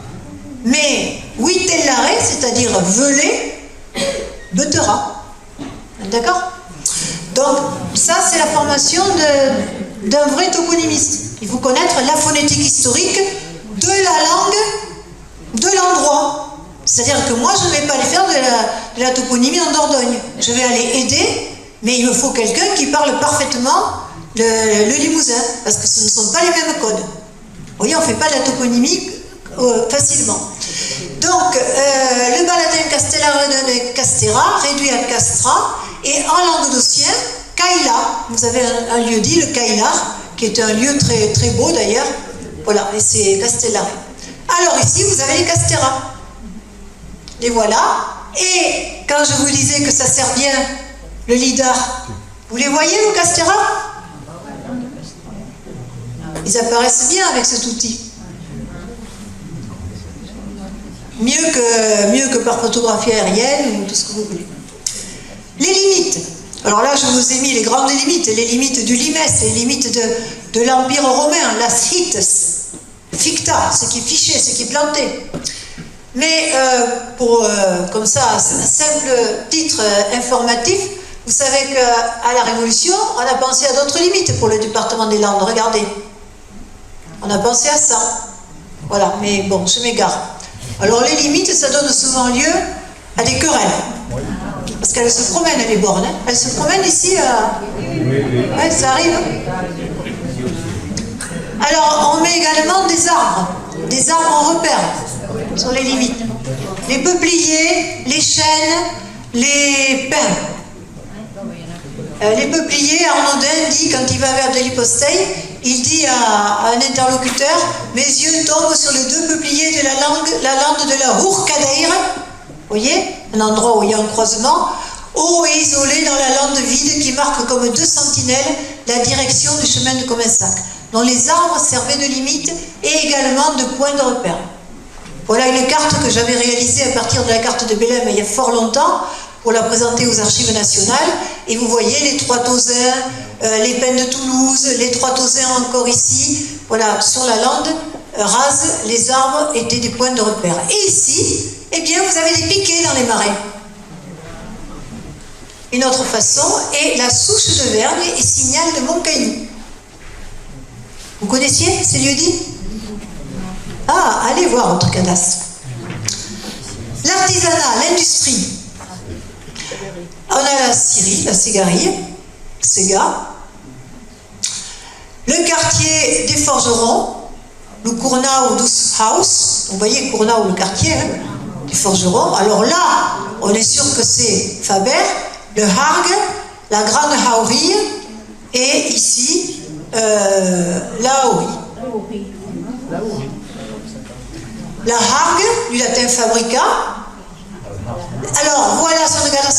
B: mais vitellare, c'est-à-dire velé, beutera. D'accord? Donc, ça c'est la formation d'un vrai toponymiste. Il faut connaître la phonétique historique de la langue, de l'endroit. C'est-à-dire que moi, je ne vais pas aller faire de la toponymie en Dordogne. Je vais aller aider, mais il me faut quelqu'un qui parle parfaitement le limousin, parce que ce ne sont pas les mêmes codes. Vous voyez, on ne fait pas de la toponymie facilement. Donc, le baladin castellarin de Castera, réduit à Castra, et en languedocien, Caïla. Vous avez un lieu dit, le Caïlar, qui est un lieu très, très beau d'ailleurs. Voilà, et c'est castellarin. Alors ici, vous avez les Casteras. Les voilà. Et quand je vous disais que ça sert bien le lidar, vous les voyez, vos Casteras? Ils apparaissent bien avec cet outil. Mieux que par photographie aérienne ou tout ce que vous voulez. Les limites. Alors là, je vous ai mis les grandes limites, les limites du limes, les limites de l'Empire romain, las hites, ficta, ce qui est fiché, ce qui est planté. Mais comme ça, un simple titre informatif, vous savez qu'à la Révolution, on a pensé à d'autres limites pour le département des Landes. Regardez. On a pensé à ça. Voilà, mais bon, je m'égare. Alors les limites, ça donne souvent lieu à des querelles. Parce qu'elles se promènent, les bornes. Hein. Elles se promènent ici. Ouais, ça arrive. Alors, on met également des arbres en repère sur les limites. Les peupliers, les chênes, les pins. Les peupliers, Arnaudin dit, quand il va vers de l'hyposteille, il dit à un interlocuteur, mes yeux tombent sur les deux peupliers de la lande de la Hourcadaire, vous voyez, un endroit où il y a un croisement, haut et isolé dans la lande vide qui marque comme deux sentinelles la direction du chemin de Comensac, dont les arbres servaient de limite et également de point de repère. Voilà une carte que j'avais réalisée à partir de la carte de Bélem il y a fort longtemps, pour la présenter aux archives nationales, et vous voyez les trois Tauzins, les pins de Toulouse, les trois Tauzins encore ici, voilà, sur la lande rase, les arbres étaient des points de repère. Et ici, eh bien, vous avez des piquets dans les marais. Une autre façon est la souche de Vergne et signal de Montcailloux. Vous connaissiez ces lieux-dits? Ah, allez voir votre cadastre. L'artisanat, l'industrie. On a la scierie, la ségarie, Séga. Le quartier des forgerons, le Cournau dus Haus. Vous voyez Cournau, le quartier des forgerons. Alors là, on est sûr que c'est Faber, le Hargue, la Grande Haurie, et ici, la Haurie. La Hargue, du latin fabrica. Alors, voilà, si on regarde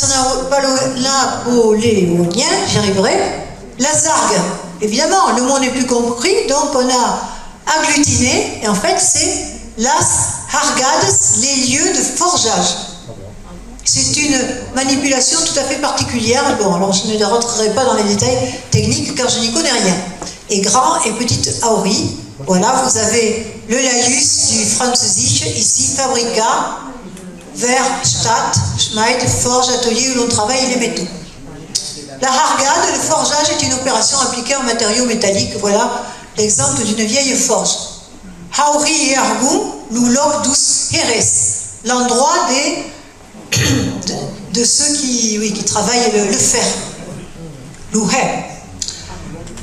B: napoléonien, j'y arriverai. La Zargue, évidemment, le mot n'est plus compris, donc on a agglutiné, et en fait, c'est las Hargades, les lieux de forgeage. C'est une manipulation tout à fait particulière. Bon, alors je ne rentrerai pas dans les détails techniques, car je n'y connais rien. Et grand et petite Haurie, voilà, vous avez le laïus du Franz Sich, ici, fabrica, Werkstatt, Schmied, forge, atelier où l'on travaille les métaux. La hargade, le forgeage, est une opération appliquée en matériaux métalliques. Voilà l'exemple d'une vieille forge. Haurie et Argum, l'ouloc dus Heres, l'endroit de ceux qui travaillent le fer. Louhet.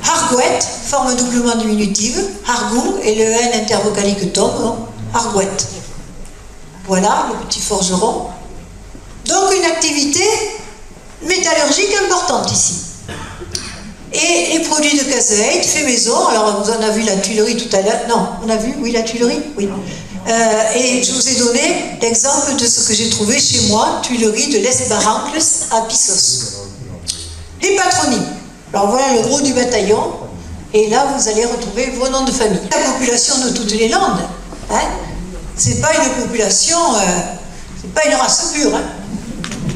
B: Hargouet, forme doublement diminutive. Argum et le N intervocalique tombe. Hargouet. Voilà, le petit forgeron. Donc une activité métallurgique importante ici. Et les produits de Caseheit, fait maison. Alors vous en avez vu la tuilerie tout à l'heure. Non, on a vu, oui, la tuilerie, oui. Et je vous ai donné l'exemple de ce que j'ai trouvé chez moi, tuilerie de Les Barancles à Pissos. Les patronymes. Alors voilà le gros du bataillon. Et là, vous allez retrouver vos noms de famille. La population de toutes les Landes, hein, c'est pas une population, c'est pas une race pure. Hein.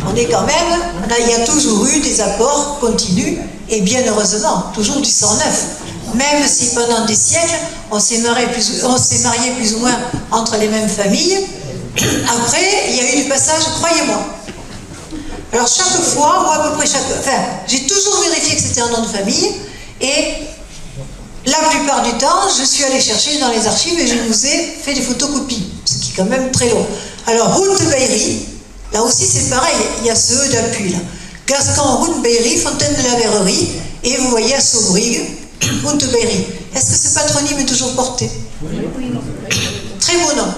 B: On est quand même, il y a toujours eu des apports continus, et bien heureusement, toujours du sang neuf. Même si pendant des siècles, on s'est marié plus ou moins entre les mêmes familles, après, il y a eu du passage, croyez-moi. Alors chaque fois, ou à peu près j'ai toujours vérifié que c'était un nom de famille, et la plupart du temps, je suis allée chercher dans les archives et je vous ai fait des photocopies, ce qui est quand même très long. Alors, route Beyri, là aussi c'est pareil, il y a ce E d'appui là. Gascon, route Beyri, Fontaine de la Verrerie, et vous voyez à Saubrigue, route Beyri. Est-ce que ce patronyme est toujours porté? Très beau nom.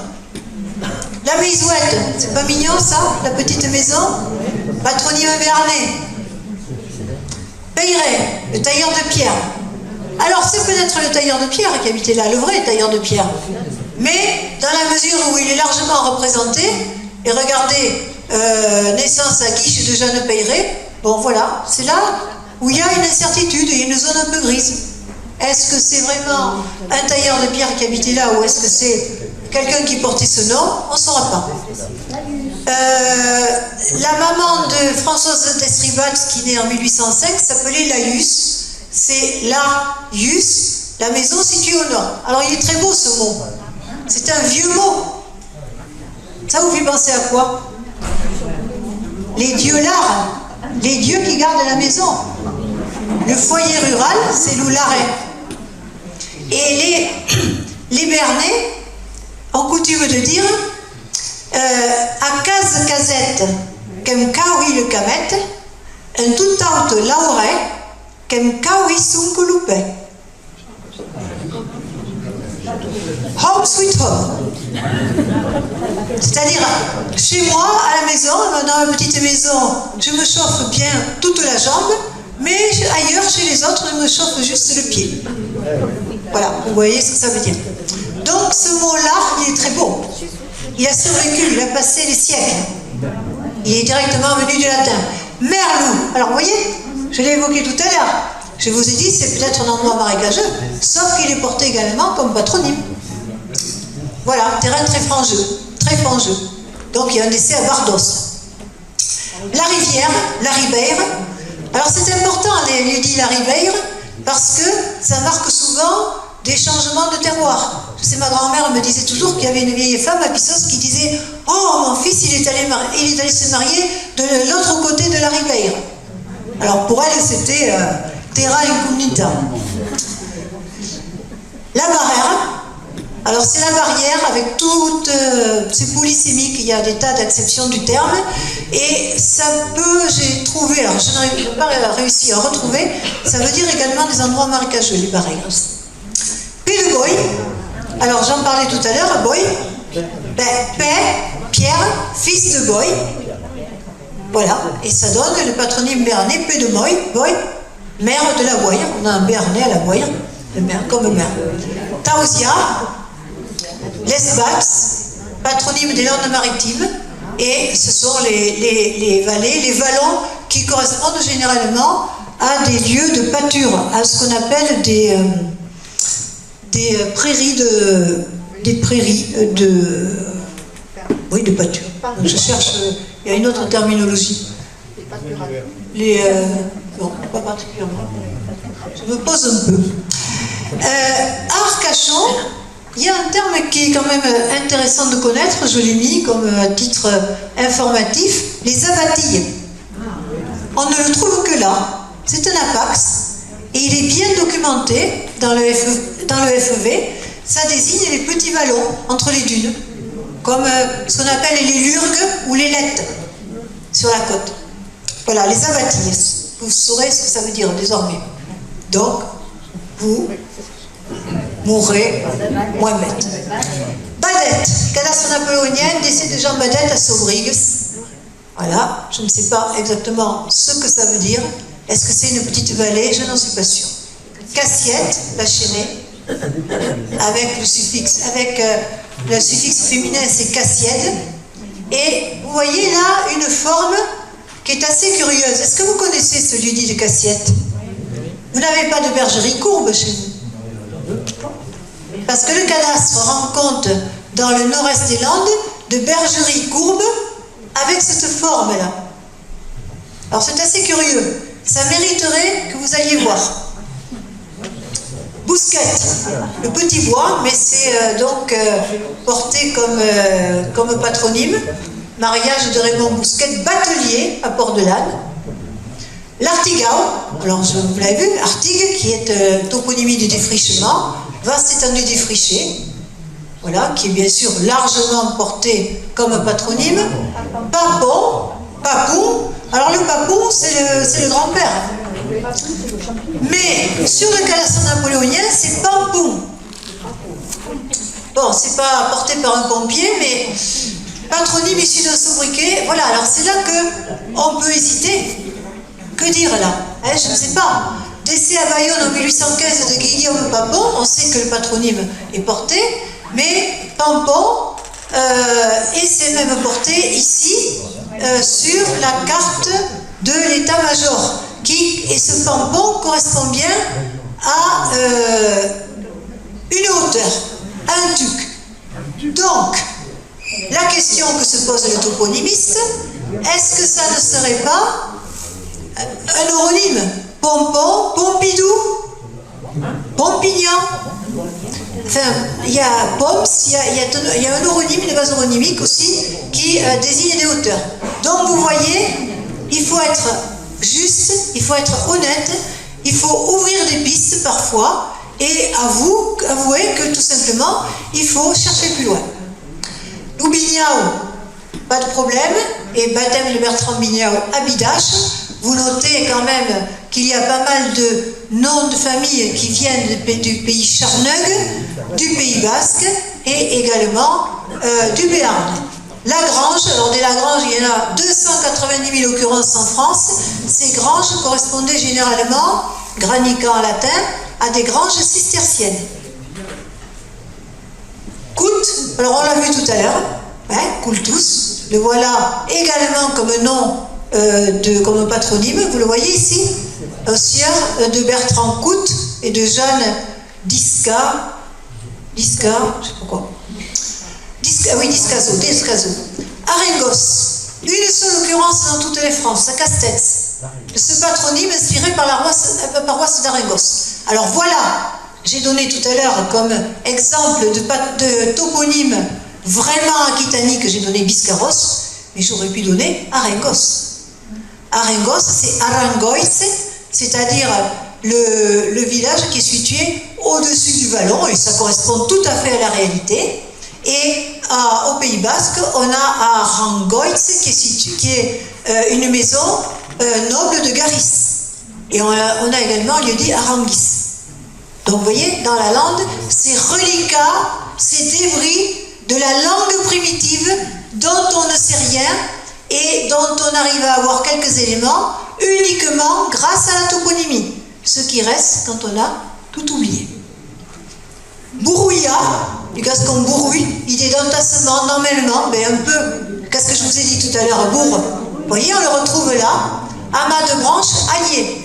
B: La Maisouette, c'est pas mignon ça, la petite maison? Patronyme béarnais. Peyret, le tailleur de pierre. Alors c'est peut-être le tailleur de pierre qui habitait là, le vrai tailleur de pierre. Mais dans la mesure où il est largement représenté, et regardez, naissance à Guiche de Jeanne Peyret, bon voilà, c'est là où il y a une incertitude et une zone un peu grise. Est-ce que c'est vraiment un tailleur de pierre qui habitait là ou est-ce que c'est quelqu'un qui portait ce nom? On ne saura pas. La maman de Françoise d'Estribat, qui est née en 1805, s'appelait Laius. C'est Laius, la maison située au nord. Alors il est très beau ce mot. C'est un vieux mot. Ça vous fait penser à quoi? Les dieux lards, les dieux qui gardent la maison. Le foyer rural, c'est l'oularet. Et les Béarnais ont coutume de dire à case casette, kem kawi le kamet, un tout out lauret, kem kawi sunkulupé. Home sweet home. C'est-à-dire, chez moi, à la maison, dans ma petite maison, je me chauffe bien toute la jambe, mais ailleurs, chez les autres, je me chauffe juste le pied. Voilà, vous voyez ce que ça veut dire. Donc, ce mot-là, il est très beau. Il a survécu, il a passé les siècles. Il est directement venu du latin. Merlou. Alors, vous voyez, je l'ai évoqué tout à l'heure. Je vous ai dit, c'est peut-être un endroit marécageux, sauf qu'il est porté également comme patronyme. Voilà, terrain très frangeux, très frangeux. Donc il y a un essai à Bardos. La rivière, la Ribeire. Alors c'est important, les dit la Ribeire, parce que ça marque souvent des changements de terroir. Je sais, ma grand-mère me disait toujours qu'il y avait une vieille femme à Bissos qui disait « Oh, mon fils, il est allé se marier de l'autre côté de la Ribeire. » Alors pour elle, c'était terra incognita. La Barère. Alors c'est la barrière avec toutes ces polysémiques, il y a des tas d'acceptions du terme, et ça peut, j'ai trouvé, alors je n'ai pas réussi à retrouver, ça veut dire également des endroits marécageux, les barrières. Pays de Boy, alors j'en parlais tout à l'heure, Boy, Pierre, fils de Boy, voilà, et ça donne le patronyme béarnais, Pays de Boy, maire de la Boye, on a un béarnais à la Boye, le maire, comme maire. Taosia, l'Esbax, patronyme des Landes-Maritimes, et ce sont les vallées, les vallons qui correspondent généralement à des lieux de pâture, à ce qu'on appelle des prairies de pâture. Donc je cherche, il y a une autre terminologie. Non, pas particulièrement. Je me pose un peu. Arcachon, il y a un terme qui est quand même intéressant de connaître, je l'ai mis comme à titre informatif, les abatilles. On ne le trouve que là, c'est un apax, et il est bien documenté dans le FEV, ça désigne les petits vallons entre les dunes, comme ce qu'on appelle les lurgues ou les lettes sur la côte. Voilà, les abatilles, vous saurez ce que ça veut dire désormais. Donc, vous mourrez moins bête. Badette, cadastre napoléonien, décès de Jean Badette à Saubrigue. Voilà, je ne sais pas exactement ce que ça veut dire. Est-ce que c'est une petite vallée? Je n'en suis pas sûre. Cassiette, la chaînée, avec le suffixe féminin, c'est cassiède. Et vous voyez là une forme qui est assez curieuse. Est-ce que vous connaissez ce lieu-dit de Cassiette? Vous n'avez pas de bergerie courbe chez vous? Parce que le cadastre rend compte, dans le nord-est des Landes, de bergeries courbes avec cette forme-là. Alors c'est assez curieux. Ça mériterait que vous alliez voir. Bousquette, le petit bois, mais c'est donc porté comme patronyme. Mariage de Raymond Bousquette, batelier à Port-de-Lanne. L'Artigau, alors vous l'avez vu, Artigue, qui est toponymie du défrichement, vaste étendue défrichée. voilà, qui est bien sûr largement porté comme patronyme. Papon, Papon. Alors le Papon, c'est le grand-père. Mais sur le cadastre napoléonien, c'est Pampon. Bon, c'est pas porté par un pompier, mais patronyme issu d'un sobriquet. Voilà, alors c'est là qu'on peut hésiter. Que dire là, hein, je ne sais pas. Décès à Bayonne en 1815 de Guillaume Papon, on sait que le patronyme est porté, mais Pampon, et c'est même porté ici sur la carte de l'état-major. Et ce Pampon correspond bien à une hauteur, un duc. Donc, la question que se pose le toponymiste, est-ce que ça ne serait pas un oronyme? Pompon, Pompidou, Pompignan. Enfin, il y a Poms, il y a un oronyme, une base oronymique aussi, qui désigne des hauteurs. Donc vous voyez, il faut être juste, il faut être honnête, il faut ouvrir des pistes parfois, et avouer que tout simplement, il faut chercher plus loin. Loubignao, pas de problème, et baptême de Bertrand Bignao à Bidache. Vous notez quand même qu'il y a pas mal de noms de famille qui viennent du pays Charneug, du Pays Basque et également du Béarn. Lagrange, alors des Lagranges, il y en a 290 000 occurrences en France. Ces granges correspondaient généralement, granica en latin, à des granges cisterciennes. Coult, alors on l'a vu tout à l'heure, hein, Coultus, le voilà également comme nom, comme patronyme, vous le voyez ici, un sieur de Bertrand Cout et de Jeanne Disca, je sais pas quoi, Discazo. Arengos, une seule occurrence dans toutes les France, à Castets. Ce patronyme inspiré par la paroisse d'Arengos. Alors voilà, j'ai donné tout à l'heure comme exemple de toponyme vraiment aquitanique, j'ai donné Biscarros, mais j'aurais pu donner Arengos. Arengos, c'est Arangois, c'est-à-dire le village qui est situé au-dessus du vallon, et ça correspond tout à fait à la réalité. Et au Pays Basque, on a Arangois, qui est une maison noble de Garis. Et on a également un lieu-dit Aranguis. Donc vous voyez, dans la lande, ces reliquats, ces débris de la langue primitive dont on ne sait rien et dont on arrive à avoir quelques éléments uniquement grâce à la toponymie. Ce qui reste quand on a tout oublié. Bourrouillat, du gascon bourrouille, idée d'entassement, d'emmêlement, mais un peu, qu'est-ce que je vous ai dit tout à l'heure, bourre. Vous voyez, on le retrouve là, amas de branches, alliés.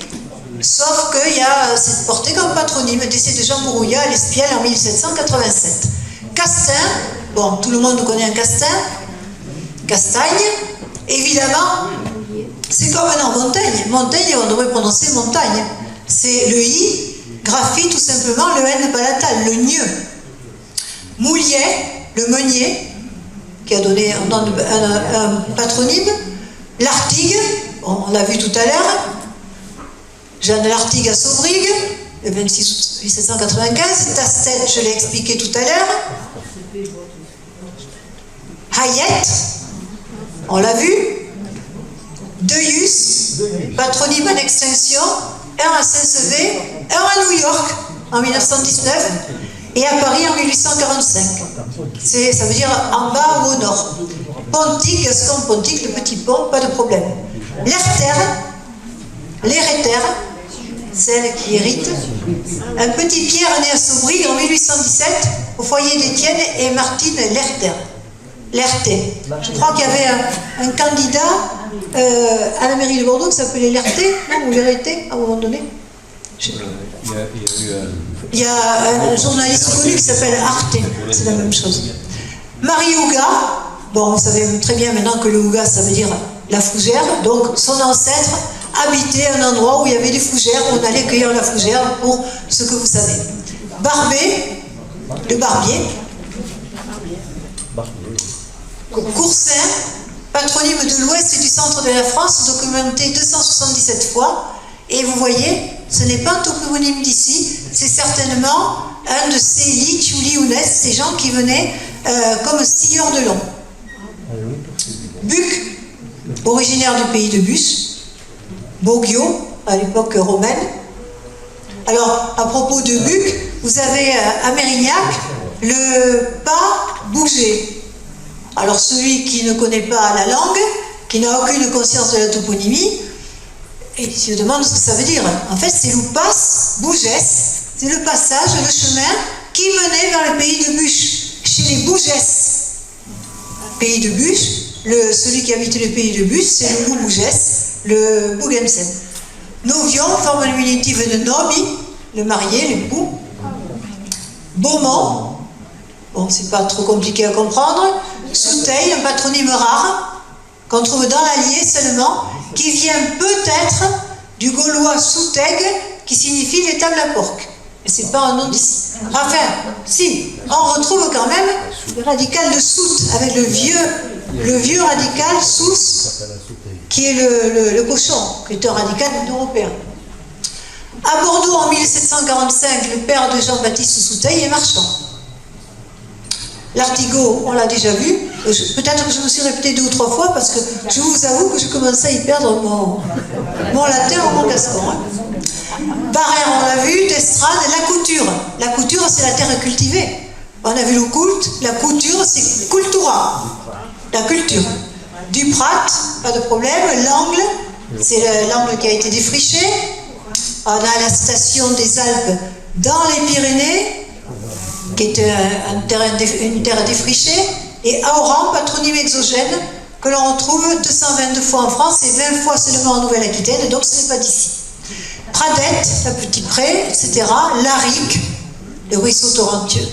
B: Sauf qu'il y a, c'est porté comme patronyme, décès de Jean Bourrouillat à l'Espiel en 1787. Castin, bon, tout le monde connaît un castin, Castagne, évidemment, c'est comme un nom, Montaigne. Montaigne, on devrait prononcer montagne. C'est le I, graphie tout simplement le N palatal, le gneu. Mouliet, le meunier, qui a donné un patronyme. L'Artigue, bon, on l'a vu tout à l'heure. Jeanne Lartigue à Saubrigue, le 26 août 1795. Tastet, je l'ai expliqué tout à l'heure. Hayet, on l'a vu. Deius, patronyme en extinction, un à Saint-Sevé, un à New York en 1919 et à Paris en 1845. Ça veut dire en bas ou au nord. Pontic, Gascon Pontic, le petit pont, pas de problème. L'hérétère, celle qui hérite. Un petit Pierre né à Saubrigue en 1817 au foyer d'Étienne et Martine Lerté. Je crois qu'il y avait un candidat à la mairie de Bordeaux qui s'appelait Lerté, non, ou Lerté, à un moment donné. Il y a un journaliste connu qui s'appelle Arte, c'est la même chose. Marie Houga, bon, vous savez très bien maintenant que le Houga, ça veut dire la fougère, donc son ancêtre habitait un endroit où il y avait des fougères, où on allait cueillir la fougère pour ce que vous savez. Barbet, le barbier. Coursin, patronyme de l'ouest et du centre de la France, documenté 277 fois. Et vous voyez, ce n'est pas un toponyme d'ici, c'est certainement un de ces Lich ou Liounes, ces gens qui venaient comme scieurs de long. Buc, originaire du pays de Bus, Bogio, à l'époque romaine. Alors, à propos de Buc, vous avez à Mérignac le pas bouger. Alors, celui qui ne connaît pas la langue, qui n'a aucune conscience de la toponymie, et se demande ce que ça veut dire. En fait, c'est l'oupas Bougès, c'est le passage, le chemin qui menait vers le pays de Bûche, chez les Bougès. Pays de Bûche, celui qui habite le pays de Bûche, c'est le loup Bougès, le Bougensen. Novion, forme diminutive de Nobi, le marié, l'époux. Beaumont, bon, c'est pas trop compliqué à comprendre. Souteil, un patronyme rare, qu'on trouve dans l'Allier seulement, qui vient peut-être du gaulois Souteg, qui signifie l'étable à porc. Et c'est pas un nom d'ici. Enfin, si, on retrouve quand même le radical de soute, avec le vieux radical sous, qui est le cochon, qui est un radical européen. À Bordeaux, en 1745, le père de Jean-Baptiste Souteil est marchand. L'Artigot, on l'a déjà vu. Peut-être que je me suis répétée 2 ou 3 fois parce que je vous avoue que je commençais à y perdre mon latin ou mon gascon. Barère, on l'a vu, d'Estrade, la couture. La couture, c'est la terre cultivée. On a vu le culte, la couture, c'est cultura, la culture. Duprat, pas de problème. L'angle, c'est l'angle qui a été défriché. On a la station des Alpes dans les Pyrénées, qui est une terre défrichée, et Aoran, patronyme exogène, que l'on retrouve 222 fois en France et 20 fois seulement en Nouvelle-Aquitaine, donc ce n'est pas d'ici. Pradette, la Petit Pré, etc. Laric, le ruisseau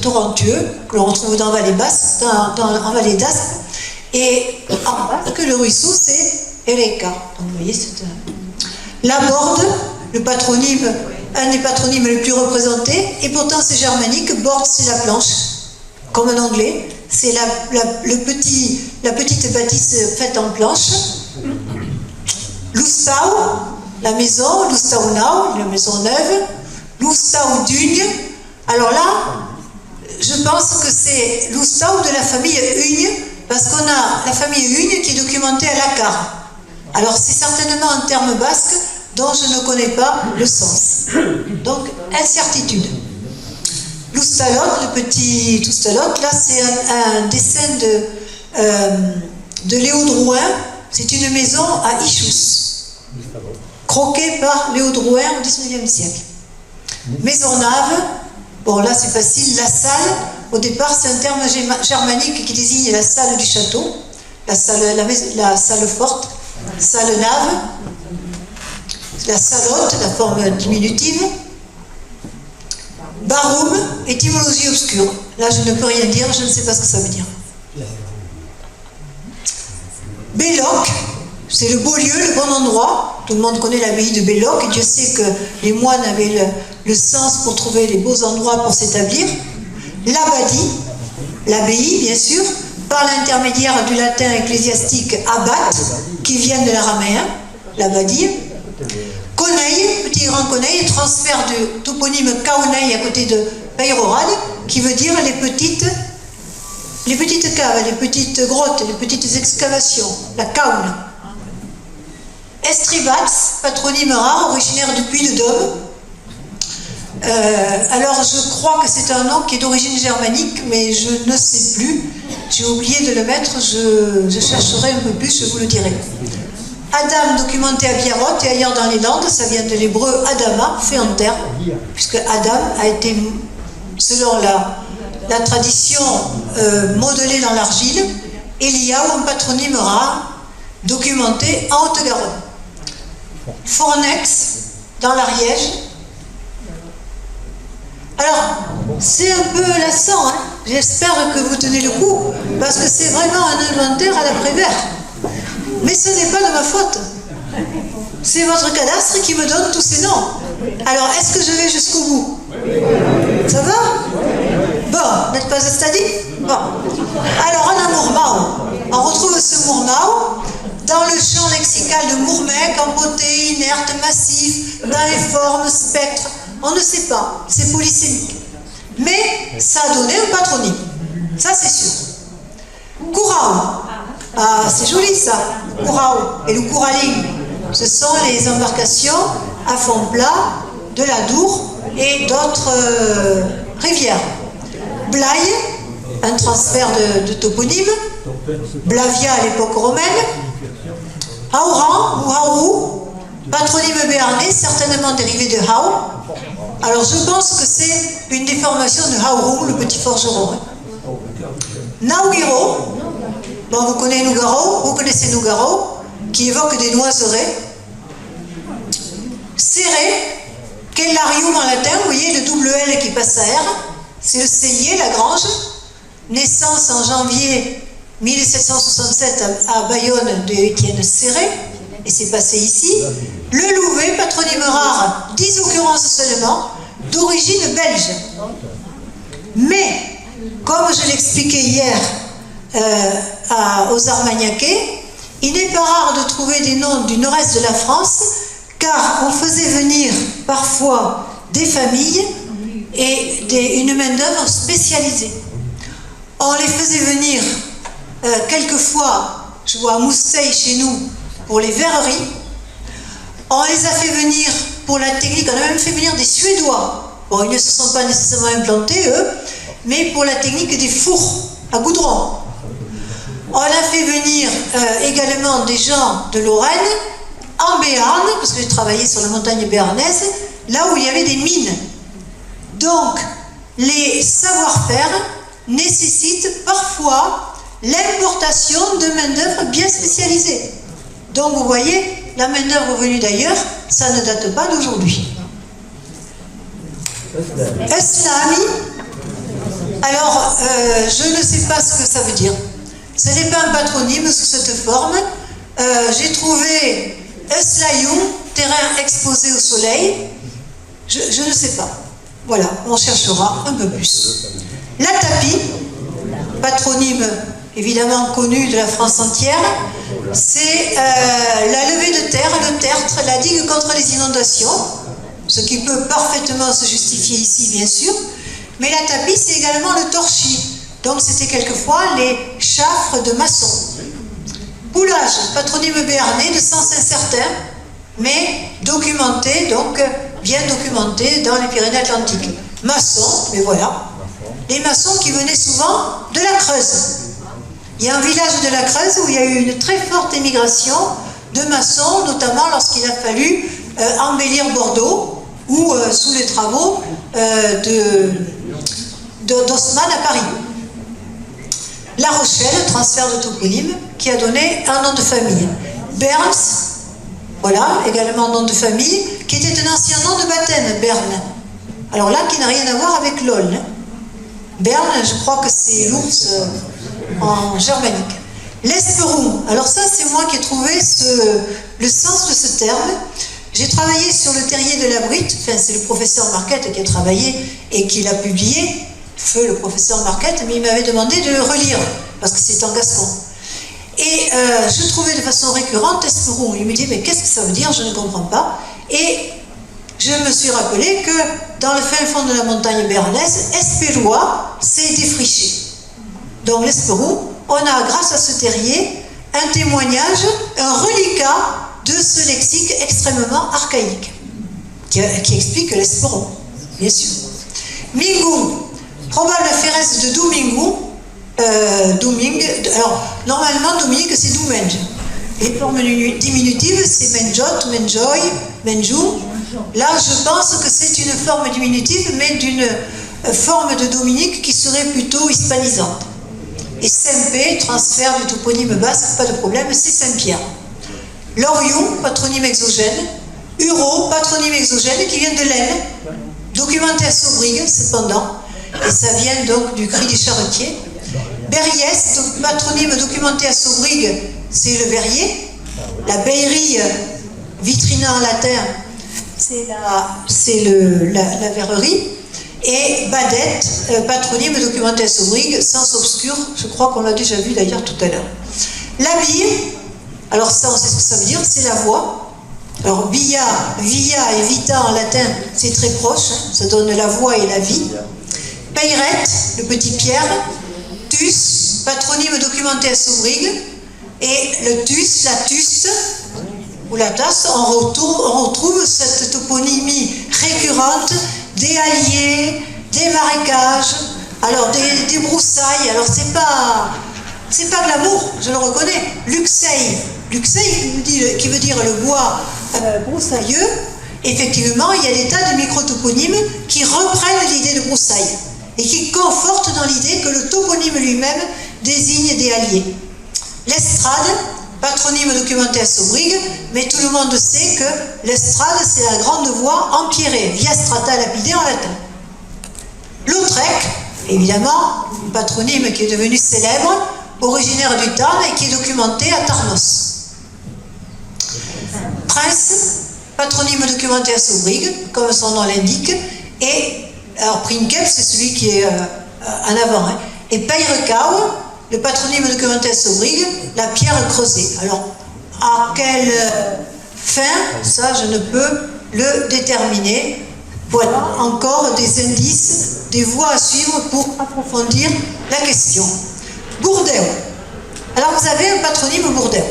B: torrentueux, que l'on retrouve dans Vallée Basse, en Vallée d'Aspe, et en bas, que le ruisseau, c'est Ereka. Donc vous voyez, c'est la Borde, le patronyme, un des patronymes les plus représentés, et pourtant c'est germanique. Borde, c'est la planche, comme en anglais. C'est la petite bâtisse faite en planche. Lustau, la maison, Lustaunau, la maison neuve. Lustau d'Ugne. Alors là, je pense que c'est Lustau de la famille Ugne, parce qu'on a la famille Ugne qui est documentée à Lacar. Alors c'est certainement un terme basque dont je ne connais pas le sens. Donc, incertitude. Loustalot, le petit Loustalot, là c'est un dessin de Léo Drouin. C'est une maison à Ichous, croquée par Léo Drouin au XIXe siècle. Maisonneuve, bon là c'est facile, la salle, au départ c'est un terme germanique qui désigne la salle du château, la salle forte, salle nave, la salotte, la forme diminutive. Baroum, étymologie obscure. Là, je ne peux rien dire, je ne sais pas ce que ça veut dire. Belloc, c'est le beau lieu, le bon endroit. Tout le monde connaît l'abbaye de Belloc, et Dieu sait que les moines avaient le sens pour trouver les beaux endroits pour s'établir. L'abadie, l'abbaye, bien sûr, par l'intermédiaire du latin ecclésiastique abat, qui vient de l'araméen, l'abadie. Coneil, petit grand Coneil, transfert du toponyme Kaoneil à côté de Peyrorade, qui veut dire les petites caves, les petites grottes, les petites excavations, la Kaune. Estribats, patronyme rare, originaire du Puy-de-Dôme. Alors je crois que c'est un nom qui est d'origine germanique, mais je ne sais plus. J'ai oublié de le mettre, je chercherai un peu plus, je vous le dirai. Adam, documenté à Biarrot et ailleurs dans les Landes, ça vient de l'hébreu Adama, fait en terre, puisque Adam a été, selon la tradition, modelé dans l'argile. Eliaou, un patronyme rare, documenté en Haute-Garonne. Fornex, dans l'Ariège. Alors, c'est un peu lassant, hein. J'espère que vous tenez le coup, parce que c'est vraiment un inventaire à la Prévert. Mais ce n'est pas de ma faute. C'est votre cadastre qui me donne tous ces noms. Alors, est-ce que je vais jusqu'au bout? Ça va? Bon, n'êtes pas installé? Bon. Alors, on a Mourmao. On retrouve ce Mourmao dans le champ lexical de Mourmec, emboté, inerte, massif, dans les formes, On ne sait pas, c'est polysémique. Mais ça a donné un patronyme, ça c'est sûr. Kourao, ah, c'est joli ça, Kourao et le Kouraling, ce sont les embarcations à fond plat de la Dour et d'autres rivières. Blaye, un transfert de toponyme, Blavia à l'époque romaine, Haouran ou Haourou, patronyme béarnais, certainement dérivé de Hao. Alors je pense que c'est une déformation de Haourou, le petit forgeron. Naugiro, bon, vous connaissez Nougaro, qui évoque des noiseraies. Serré, Kellarium en latin, vous voyez le double L qui passe à R, c'est le cellier, la grange. Naissance en janvier 1767 à Bayonne de Étienne Serré, et c'est passé ici. Le Louvet, patronyme rare, 10 occurrences seulement, d'origine belge. Mais, comme je l'expliquais hier aux Armagnaquais, il n'est pas rare de trouver des noms du nord-est de la France, car on faisait venir parfois des familles et une main-d'œuvre spécialisée. On les faisait venir quelquefois, je vois à Mousteil chez nous, pour les verreries. On les a fait venir pour la technique, on a même fait venir des Suédois. Bon, ils ne se sont pas nécessairement implantés, eux, mais pour la technique des fours à goudron. On a fait venir également des gens de Lorraine, en Béarn, parce que j'ai travaillé sur la montagne béarnaise, là où il y avait des mines. Donc, les savoir-faire nécessitent parfois l'importation de main-d'œuvre bien spécialisée. Donc, vous voyez, la main-d'œuvre venue d'ailleurs, ça ne date pas d'aujourd'hui. Eslami, alors, je ne sais pas ce que ça veut dire. Ce n'est pas un patronyme sous cette forme. J'ai trouvé Eslayoum, terrain exposé au soleil. Je ne sais pas. Voilà, on cherchera un peu plus. La tapie, patronyme évidemment connu de la France entière, c'est la levée de terre, le tertre, la digue contre les inondations, ce qui peut parfaitement se justifier ici, bien sûr. Mais la tapie, c'est également le torchis. Donc c'était quelquefois les chaffres de maçons. Poulage, patronyme béarnais de sens incertain, mais documenté, donc bien documenté dans les Pyrénées-Atlantiques. Maçon, mais voilà. Les maçons qui venaient souvent de la Creuse. Il y a un village de la Creuse où il y a eu une très forte émigration de maçons, notamment lorsqu'il a fallu embellir Bordeaux ou sous les travaux d'Haussmann à Paris. La Rochelle, transfert de toponyme, qui a donné un nom de famille. Berns, voilà, également nom de famille, qui était un ancien nom de baptême, Berne. Alors là, qui n'a rien à voir avec LOL. Berne, je crois que c'est l'ours en germanique. L'Esperoux, alors ça, c'est moi qui ai trouvé le sens de ce terme. J'ai travaillé sur le terrier de la Brite, enfin, c'est le professeur Marquette qui a travaillé et qui l'a publié. Feu le professeur Marquette, mais il m'avait demandé de le relire, parce que c'est en gascon. Et je trouvais de façon récurrente Esperoux. Il me dit, mais qu'est-ce que ça veut dire? Je ne comprends pas. Et je me suis rappelé que dans le fin fond de la montagne béarnaise, Espélois, c'est défriché. Donc l'Esperoux, on a, grâce à ce terrier, un témoignage, un reliquat de ce lexique extrêmement archaïque, qui explique l'Esperoux, bien sûr. Mingou, probable féresse de Domingo. Alors, normalement, Dominique, c'est Doumenge. Les formes diminutives, c'est Menjot, Menjoy, Menjou. Là, je pense que c'est une forme diminutive, mais d'une forme de Dominique qui serait plutôt hispanisante. Et Saint-Pé, transfert du toponyme basque, pas de problème, c'est Saint-Pierre. Loriou, patronyme exogène. Huro, patronyme exogène qui vient de l'Aisne, documenté à Saubrigue, cependant, et ça vient donc du cri des charretiers. Berriès, patronyme documenté à Saubrigue, c'est le verrier. La Beillerie, vitrina en latin, c'est la verrerie. Et Badette, patronyme documenté à Saubrigue, sens obscur, je crois qu'on l'a déjà vu d'ailleurs tout à l'heure. La bille, alors ça on sait ce que ça veut dire, c'est la voix. Alors via et vita en latin, c'est très proche, hein, ça donne la voix et la vie. Peyrette, le petit Pierre. Tus, patronyme documenté à Saubrigue. Et le tus, la tuste, ou la tasse, on retrouve cette toponymie récurrente des halliers, des marécages, alors des broussailles. Alors c'est pas glamour, je le reconnais. Luxeuil qui veut dire le bois broussailleux. Effectivement, il y a des tas de microtoponymes qui reprennent l'idée de broussailles et qui confortent dans l'idée que le toponyme lui-même désigne des halliers. L'estrade, patronyme documenté à Saubrigue, mais tout le monde sait que l'estrade, c'est la grande voie empierrée, via strata lapidée en latin. Lautrec, évidemment, un patronyme qui est devenu célèbre, originaire du Tarn et qui est documenté à Tarnos. Prince, patronyme documenté à Saubrigue, comme son nom l'indique, et alors Princeps, c'est celui qui est en avant, hein, et Peyrecao, le patronyme documenté à Saubrigue, la pierre creusée. Alors, à quelle fin, ça je ne peux le déterminer. Voilà encore des indices, des voies à suivre pour approfondir la question. Bourdeu. Alors vous avez un patronyme Bourdeu.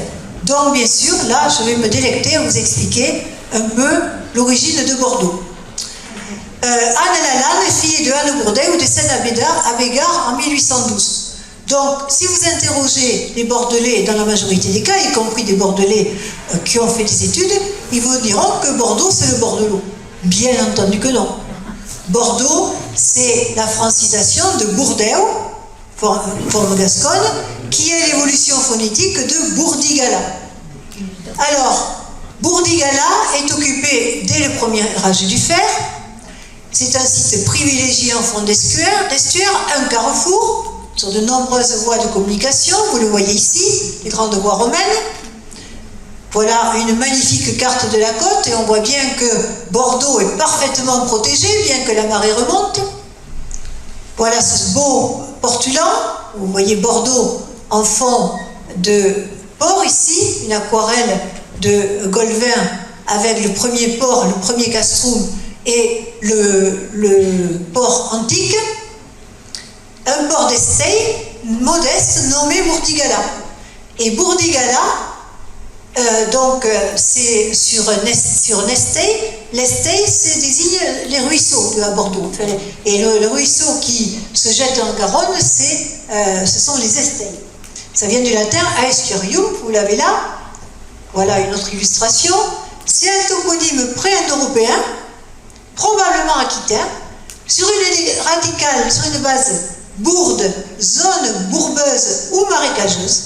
B: Donc bien sûr, là je vais me délecter à vous expliquer un peu l'origine de Bordeaux. Anne Lalanne, fille de Anne Bourdeu, décède à Bégard en 1812. Donc, si vous interrogez les Bordelais, dans la majorité des cas, y compris des Bordelais qui ont fait des études, ils vous diront que Bordeaux, c'est le Bordelot. Bien entendu que non. Bordeaux, c'est la francisation de Bourdeu, forme gasconne, qui est l'évolution phonétique de Bourdigala. Alors, Bourdigala est occupé dès le premier âge du fer. C'est un site privilégié en fond d'estuaire, un carrefour, sur de nombreuses voies de communication, vous le voyez ici, les grandes voies romaines. Voilà une magnifique carte de la côte et on voit bien que Bordeaux est parfaitement protégé, bien que la marée remonte. Voilà ce beau portulan, vous voyez Bordeaux en fond de port ici, une aquarelle de Golvin avec le premier port, le premier castrum et le port antique. Un port d'Estey modeste nommé Bourdigala. Et Bourdigala, c'est sur Nestey. L'Estey, c'est désigne les ruisseaux à Bordeaux. Et le ruisseau qui se jette en Garonne, ce sont les Estey. Ça vient du latin aescurium, vous l'avez là. Voilà une autre illustration. C'est un toponyme pré-indo-européen, probablement aquitaine, sur une radicale, sur une base bourde, zone bourbeuse ou marécageuse,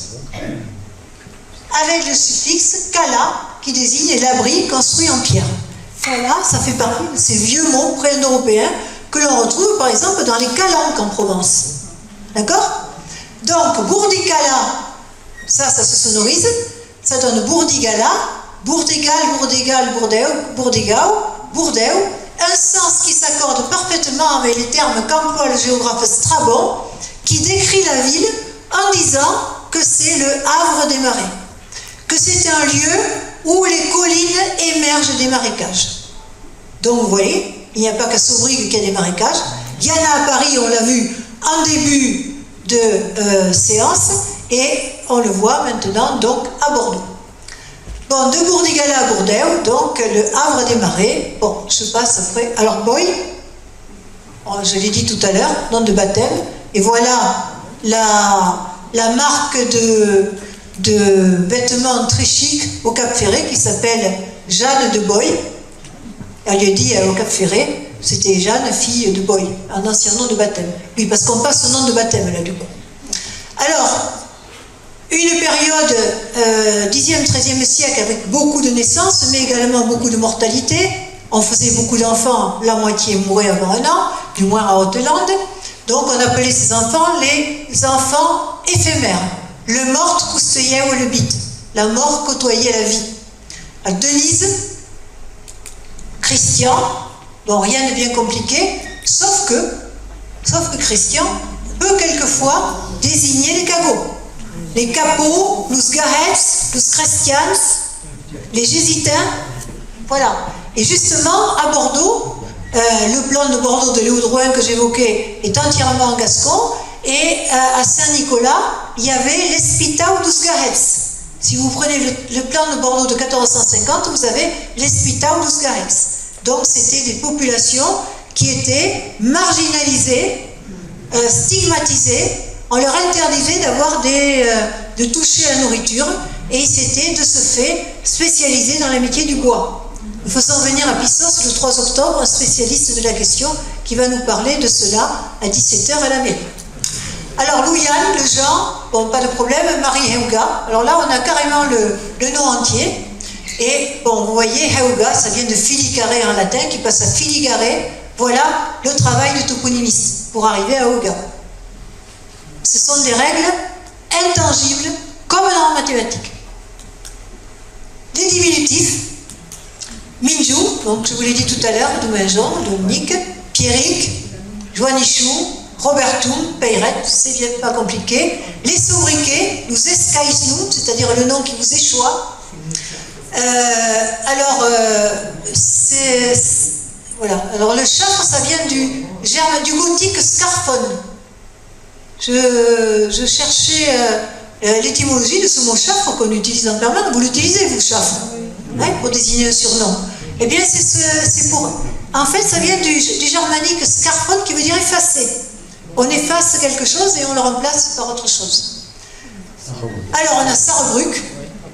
B: avec le suffixe kala qui désigne l'abri construit en pierre. Kala, ça fait partie de ces vieux mots pré-indo-européens que l'on retrouve par exemple dans les calanques en Provence. D'accord? Donc, Bourdigala, ça se sonorise, ça donne Bourdigala, Bourdigal, Bourdeu, un sens qui s'accorde parfaitement avec les termes qu'emploie le géographe Strabon, qui décrit la ville en disant que c'est le havre des marais, que c'est un lieu où les collines émergent des marécages. Donc vous voyez, il n'y a pas qu'à Saubrigue qu'il y a des marécages, il y en a à Paris, on l'a vu en début de séance, et on le voit maintenant donc à Bordeaux. Bon, de Bourdigala à Bourdeu, donc le havre des marais. Bon, je passe après. Alors, Boy, je l'ai dit tout à l'heure, nom de baptême. Et voilà la marque de vêtements très chic au Cap Ferré qui s'appelle Jeanne de Boy. Elle lui a dit au Cap Ferré, c'était Jeanne, fille de Boy, un ancien nom de baptême. Oui, parce qu'on passe au nom de baptême là, du coup. Alors, une période 10e, 13e siècle avec beaucoup de naissances, mais également beaucoup de mortalité. On faisait beaucoup d'enfants, la moitié mourait avant 1 an, du moins à Haute-Lande. Donc on appelait ces enfants les enfants éphémères. Le mort cousteyait ou le bite. La mort côtoyait la vie. À Denise, Christian, bon rien de bien compliqué, sauf que Christian peut quelquefois désigner les cagots. Les capots, les garets, les christians, les jésuitains, Voilà. Et justement, à Bordeaux, le plan de Bordeaux de Léo Drouin que j'évoquais est entièrement en gascon. Et à Saint-Nicolas, il y avait l'Espitau dos Garrets. Si vous prenez le plan de Bordeaux de 1450, vous avez l'Espitau dos Garrets. Donc c'était des populations qui étaient marginalisées, stigmatisées. On leur interdisait de toucher à la nourriture et ils s'étaient de ce fait spécialisés dans les métiers du bois. Nous faisons venir à Pissos le 3 octobre un spécialiste de la question qui va nous parler de cela à 17h à la mairie. Alors Louyanne, le genre, bon pas de problème, Marie Heuga. Alors là on a carrément le nom entier. Et bon, vous voyez, Heuga, ça vient de filicare en latin, qui passe à filigare. Voilà le travail de toponymiste pour arriver à Heuga. Ce sont des règles intangibles, comme dans la mathématique. Des diminutifs. Minju, donc je vous l'ai dit tout à l'heure, Doumenjon, Dominique, Pierrick, Joannichou, Robertum, Peyret, c'est bien pas compliqué. Les sobriquets, nous escaïsnum, c'est-à-dire le nom qui vous échoua. Voilà. Alors le chafre, ça vient du gothique scarphone. Je cherchais l'étymologie de ce mot chafre qu'on utilise en permanence. Vous l'utilisez, vous, chafre, hein, pour désigner un surnom. Eh bien, c'est pour... En fait, ça vient du germanique scarphone qui veut dire effacer. On efface quelque chose et on le remplace par autre chose. Alors, on a Sarrebruck,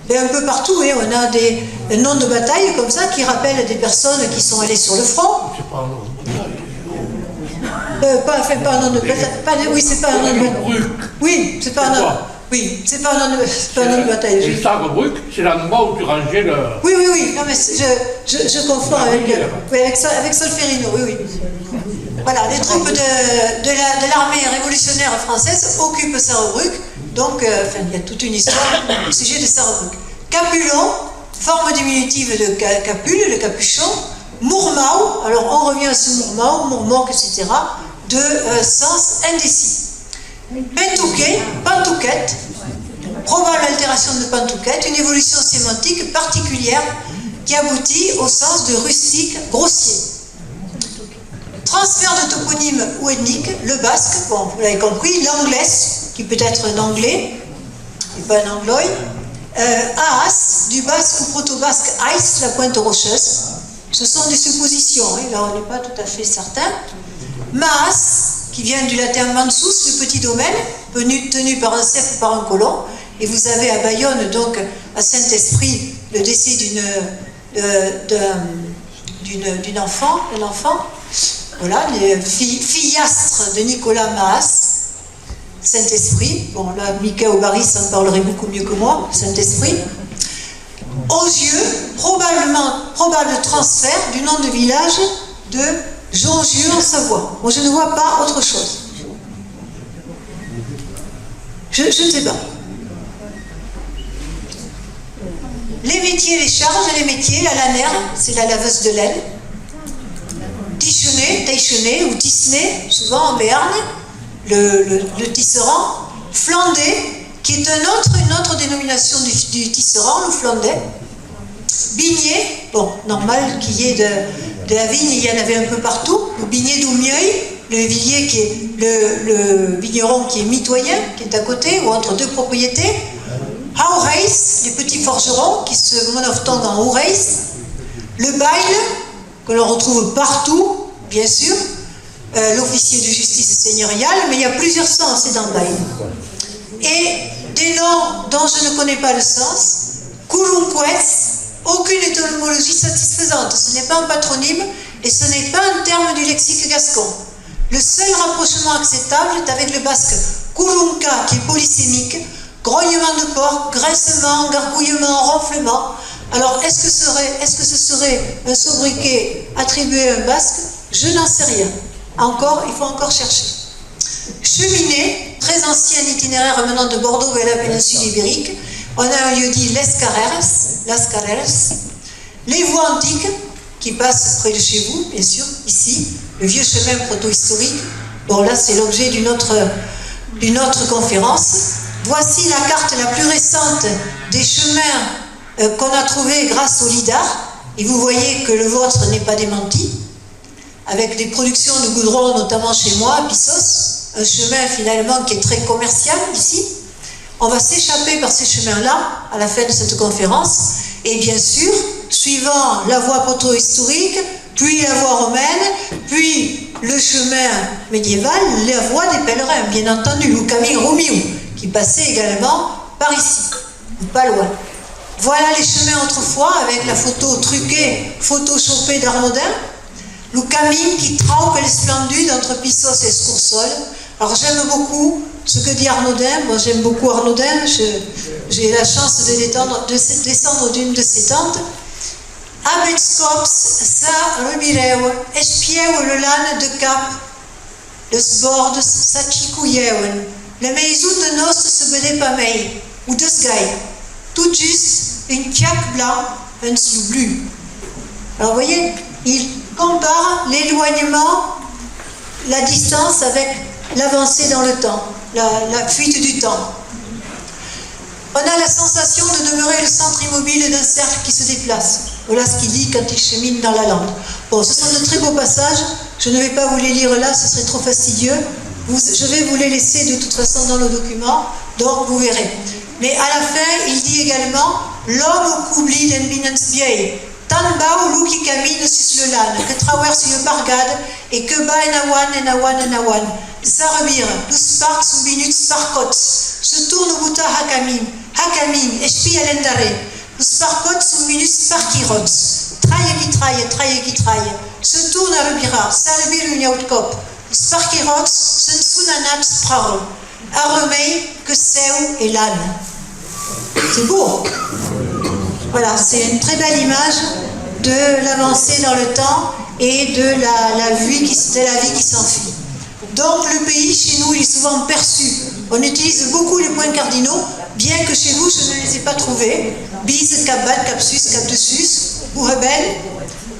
B: et un peu partout, hein, on a des noms de bataille comme ça qui rappellent des personnes qui sont allées sur le front. Pas un nom de bataille. Oui, c'est pas un nom de bataille. Oui, c'est pas un nom. Oui, c'est pas un nom de bataille.
D: Et Sarrebruck, c'est l'endroit où tu rangeais le...
B: Oui, non, mais je confonds avec Solferino, oui. Voilà, les troupes de l'armée révolutionnaire française occupent Sarrebruck, donc il y a toute une histoire au sujet de Sarrebruck. Capulon, forme diminutive de capule, le capuchon. Mourmau, alors on revient à ce Mourmau, Mourmoc, etc., de sens indécis. Pentouquet, Pantouquette, probable altération de Pantouquette, une évolution sémantique particulière qui aboutit au sens de rustique, grossier. Transfert de toponyme ou ethnique, le basque, bon, vous l'avez compris, l'anglais, qui peut être un anglais, et pas un anglois, Aas, du basque ou proto-basque Ais, la pointe rocheuse. Ce sont des suppositions, hein, là on n'est pas tout à fait certain. Maas, qui vient du latin mansus, le petit domaine, tenu par un cerf ou par un colon. Et vous avez à Bayonne, donc à Saint-Esprit, le décès d'un enfant, voilà, fillastre de Nicolas Maas, Saint-Esprit. Bon, là, Mika Obaris en parlerait beaucoup mieux que moi, Saint-Esprit. Augieux, probable transfert du nom de village de Jongieux en Savoie. Moi, je ne vois pas autre chose. Je ne sais pas. Les métiers, les charges, les métiers, la lanère, c'est la laveuse de laine. Taichenet ou Tissenet, souvent en Béarn, le tisserand. Flandais, qui est une autre dénomination du tisserand, le flandais. Bigné, bon, normal qu'il y ait de la vigne, il y en avait un peu partout. Le bigné d'Oumieuil, le vigneron qui est mitoyen, qui est à côté, ou entre deux propriétés. Haureis, les petits forgerons qui se monophthongent en Haureis. Le bail, que l'on retrouve partout, bien sûr. L'officier de justice seigneuriale, mais il y a plusieurs sens dans le bail. Et des noms dont je ne connais pas le sens. Coulumquets, aucune étymologie satisfaisante. Ce n'est pas un patronyme et ce n'est pas un terme du lexique gascon. Le seul rapprochement acceptable est avec le basque Coulumca, qui est polysémique, grognement de porc, graissement, gargouillement, ronflement. Alors, est-ce que ce serait un sobriquet attribué à un basque? Je n'en sais rien. Il faut encore chercher. Cheminée, très ancien itinéraire menant de Bordeaux vers la péninsule ibérique. On a un lieu dit Las Carreras. Les voies antiques, qui passent près de chez vous, bien sûr, ici. Le vieux chemin proto-historique. Bon, là, c'est l'objet d'une autre conférence. Voici la carte la plus récente des chemins qu'on a trouvés grâce au LIDAR. et vous voyez que le vôtre n'est pas démenti, avec des productions de goudron, notamment chez moi, à Pissos, un chemin finalement qui est très commercial ici. On va s'échapper par ces chemins-là à la fin de cette conférence, et bien sûr, suivant la voie proto-historique, puis la voie romaine, puis le chemin médiéval, la voie des pèlerins, bien entendu, le Camino Romeo, qui passait également par ici, ou pas loin. Voilà les chemins autrefois, avec la photo truquée, photoshopée d'Arnaudin, le Camino qui trauque les splendules entre Pissos et Escursol. Alors j'aime beaucoup ce que dit Arnaudin, moi j'aime beaucoup Arnaudin, j'ai la chance de descendre d'une de ses tantes. Abetscops, sa rebireu, espieu le lan de cap, les bords sa chicouyeuen, le maison de nos se bedait pas mei, ou de sgai, tout juste une tiaque blanc, un sous bleu. Alors vous voyez, il compare l'éloignement, la distance avec l'avancée dans le temps, la fuite du temps. On a la sensation de demeurer le centre immobile d'un cercle qui se déplace. Voilà ce qu'il dit quand il chemine dans la lande. Bon, ce sont de très beaux passages. Je ne vais pas vous les lire là, ce serait trop fastidieux. Je vais vous les laisser de toute façon dans le document, donc vous verrez. Mais à la fin, il dit également « L'homme coubli den binensbiei, tan bau lu qui camine sur le lan, que traverse le bargade, et que ba en awan. Sarabir, lu spark sous minutes sparkot, se tourne au bouta hakamin, espi alendare, lu sparkot sous minutes sparkirots, traille qui traille, se tourne à rebira, sarabir uniautkop, lu sparkirots, se sunanat spraro, arremei que seu et l'âne. C'est beau. Voilà, c'est une très belle image de l'avancée dans le temps et de la vie qui s'enfuit. Donc le pays, chez nous, il est souvent perçu. On utilise beaucoup les points cardinaux, bien que chez vous, je ne les ai pas trouvés. Bis, Cap-Bat, Cap-Sus, Cap-de-Sus, Bourebel.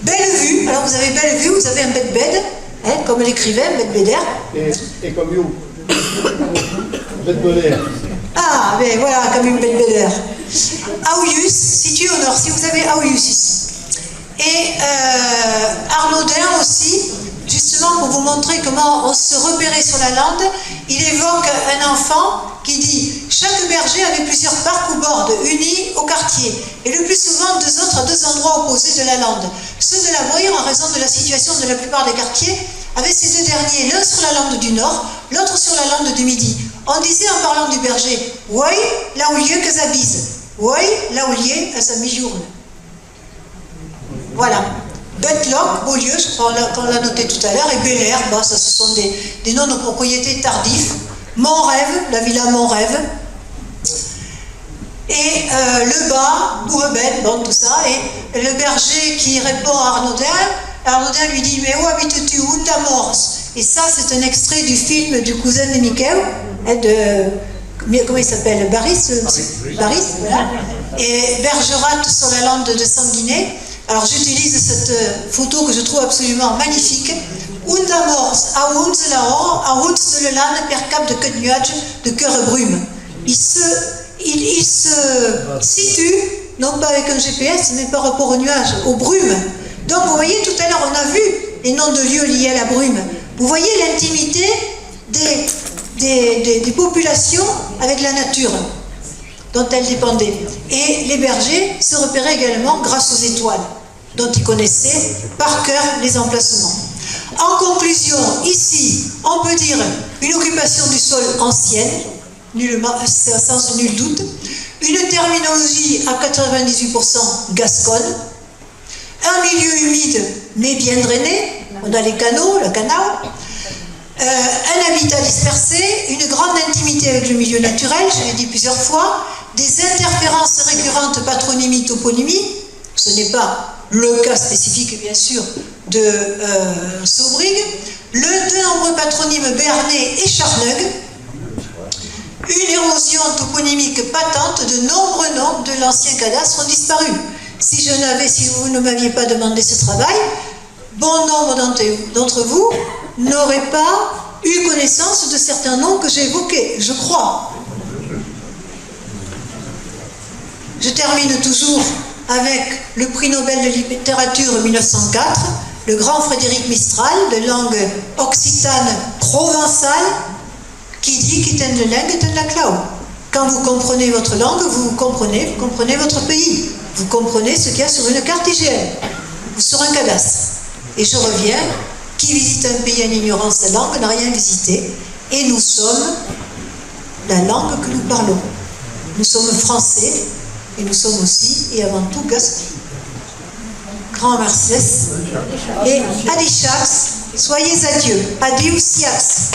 B: Belle vue, alors vous avez belle vue, vous avez un bed-bed, hein, comme l'écrivain, bed-beder.
A: Et comme you. Bed-beder.
B: Ah, ben voilà, comme une bed-beder. Aouius, situé au nord, si vous avez Aouius ici. Et Arnaudin aussi, justement pour vous montrer comment on se repérait sur la lande, il évoque un enfant qui dit « Chaque berger avait plusieurs parcs ou bordes unis au quartier, et le plus souvent deux autres à deux endroits opposés de la lande. Ceux de la Bruyre, en raison de la situation de la plupart des quartiers, avaient ces deux derniers, l'un sur la lande du nord, l'autre sur la lande du midi. On disait en parlant du berger « Oui, là où lieu que ça bise. Oui, là où lieu à sa mi-journée. » Voilà. Betlock, Beaulieu, je crois qu'on l'a noté tout à l'heure, et Bel-Air, bah, ça, ce sont des noms de propriétés tardifs. Montrève, la villa Montrève. Et le bas, Bourebel, bon, tout ça. Et le berger qui répond à Arnaudin lui dit « Mais où habites-tu? Unda Mors ?» Et ça, c'est un extrait du film du cousin de Michael, comment il s'appelle? Baris, voilà. Et Bergerac sur la lande de Sanguinet. Alors j'utilise cette photo que je trouve absolument magnifique. Unda Mors, a Hunds la Or, a Hunds de le Land, per cap de queue de nuage, de cœur brume. Il se situe, non pas avec un GPS, mais par rapport au nuage, aux brumes. Donc vous voyez, tout à l'heure on a vu les noms de lieux liés à la brume. Vous voyez l'intimité des populations avec la nature dont elles dépendaient. Et les bergers se repéraient également grâce aux étoiles, dont ils connaissaient par cœur les emplacements. En conclusion, ici, on peut dire une occupation du sol ancienne, sans nul doute, une terminologie à 98% gasconne, un milieu humide mais bien drainé, on a les canaux, le canal, un habitat dispersé, une grande intimité avec le milieu naturel, je l'ai dit plusieurs fois, des interférences récurrentes patronymies-toponymie, ce n'est pas le cas spécifique bien sûr de Saubrigue, de nombreux patronymes béarnais et charneug, une érosion toponymique patente, de nombreux noms de l'ancien cadastre ont disparu. Si vous ne m'aviez pas demandé ce travail, bon nombre d'entre vous n'auraient pas eu connaissance de certains noms que j'ai évoqués, je crois. Je termine toujours avec le prix Nobel de littérature 1904, le grand Frédéric Mistral, de langue occitane provençale, qui dit qu'éteindre la langue, éteindre la clau. Quand vous comprenez votre langue, vous comprenez votre pays. Vous comprenez ce qu'il y a sur une carte IGN ou sur un cadastre. Et je reviens, qui visite un pays en ignorant sa langue n'a rien visité. Et nous sommes la langue que nous parlons. Nous sommes français et nous sommes aussi et avant tout gascons. Grand merci et Adichax, soyez adieu. Adieu Siax.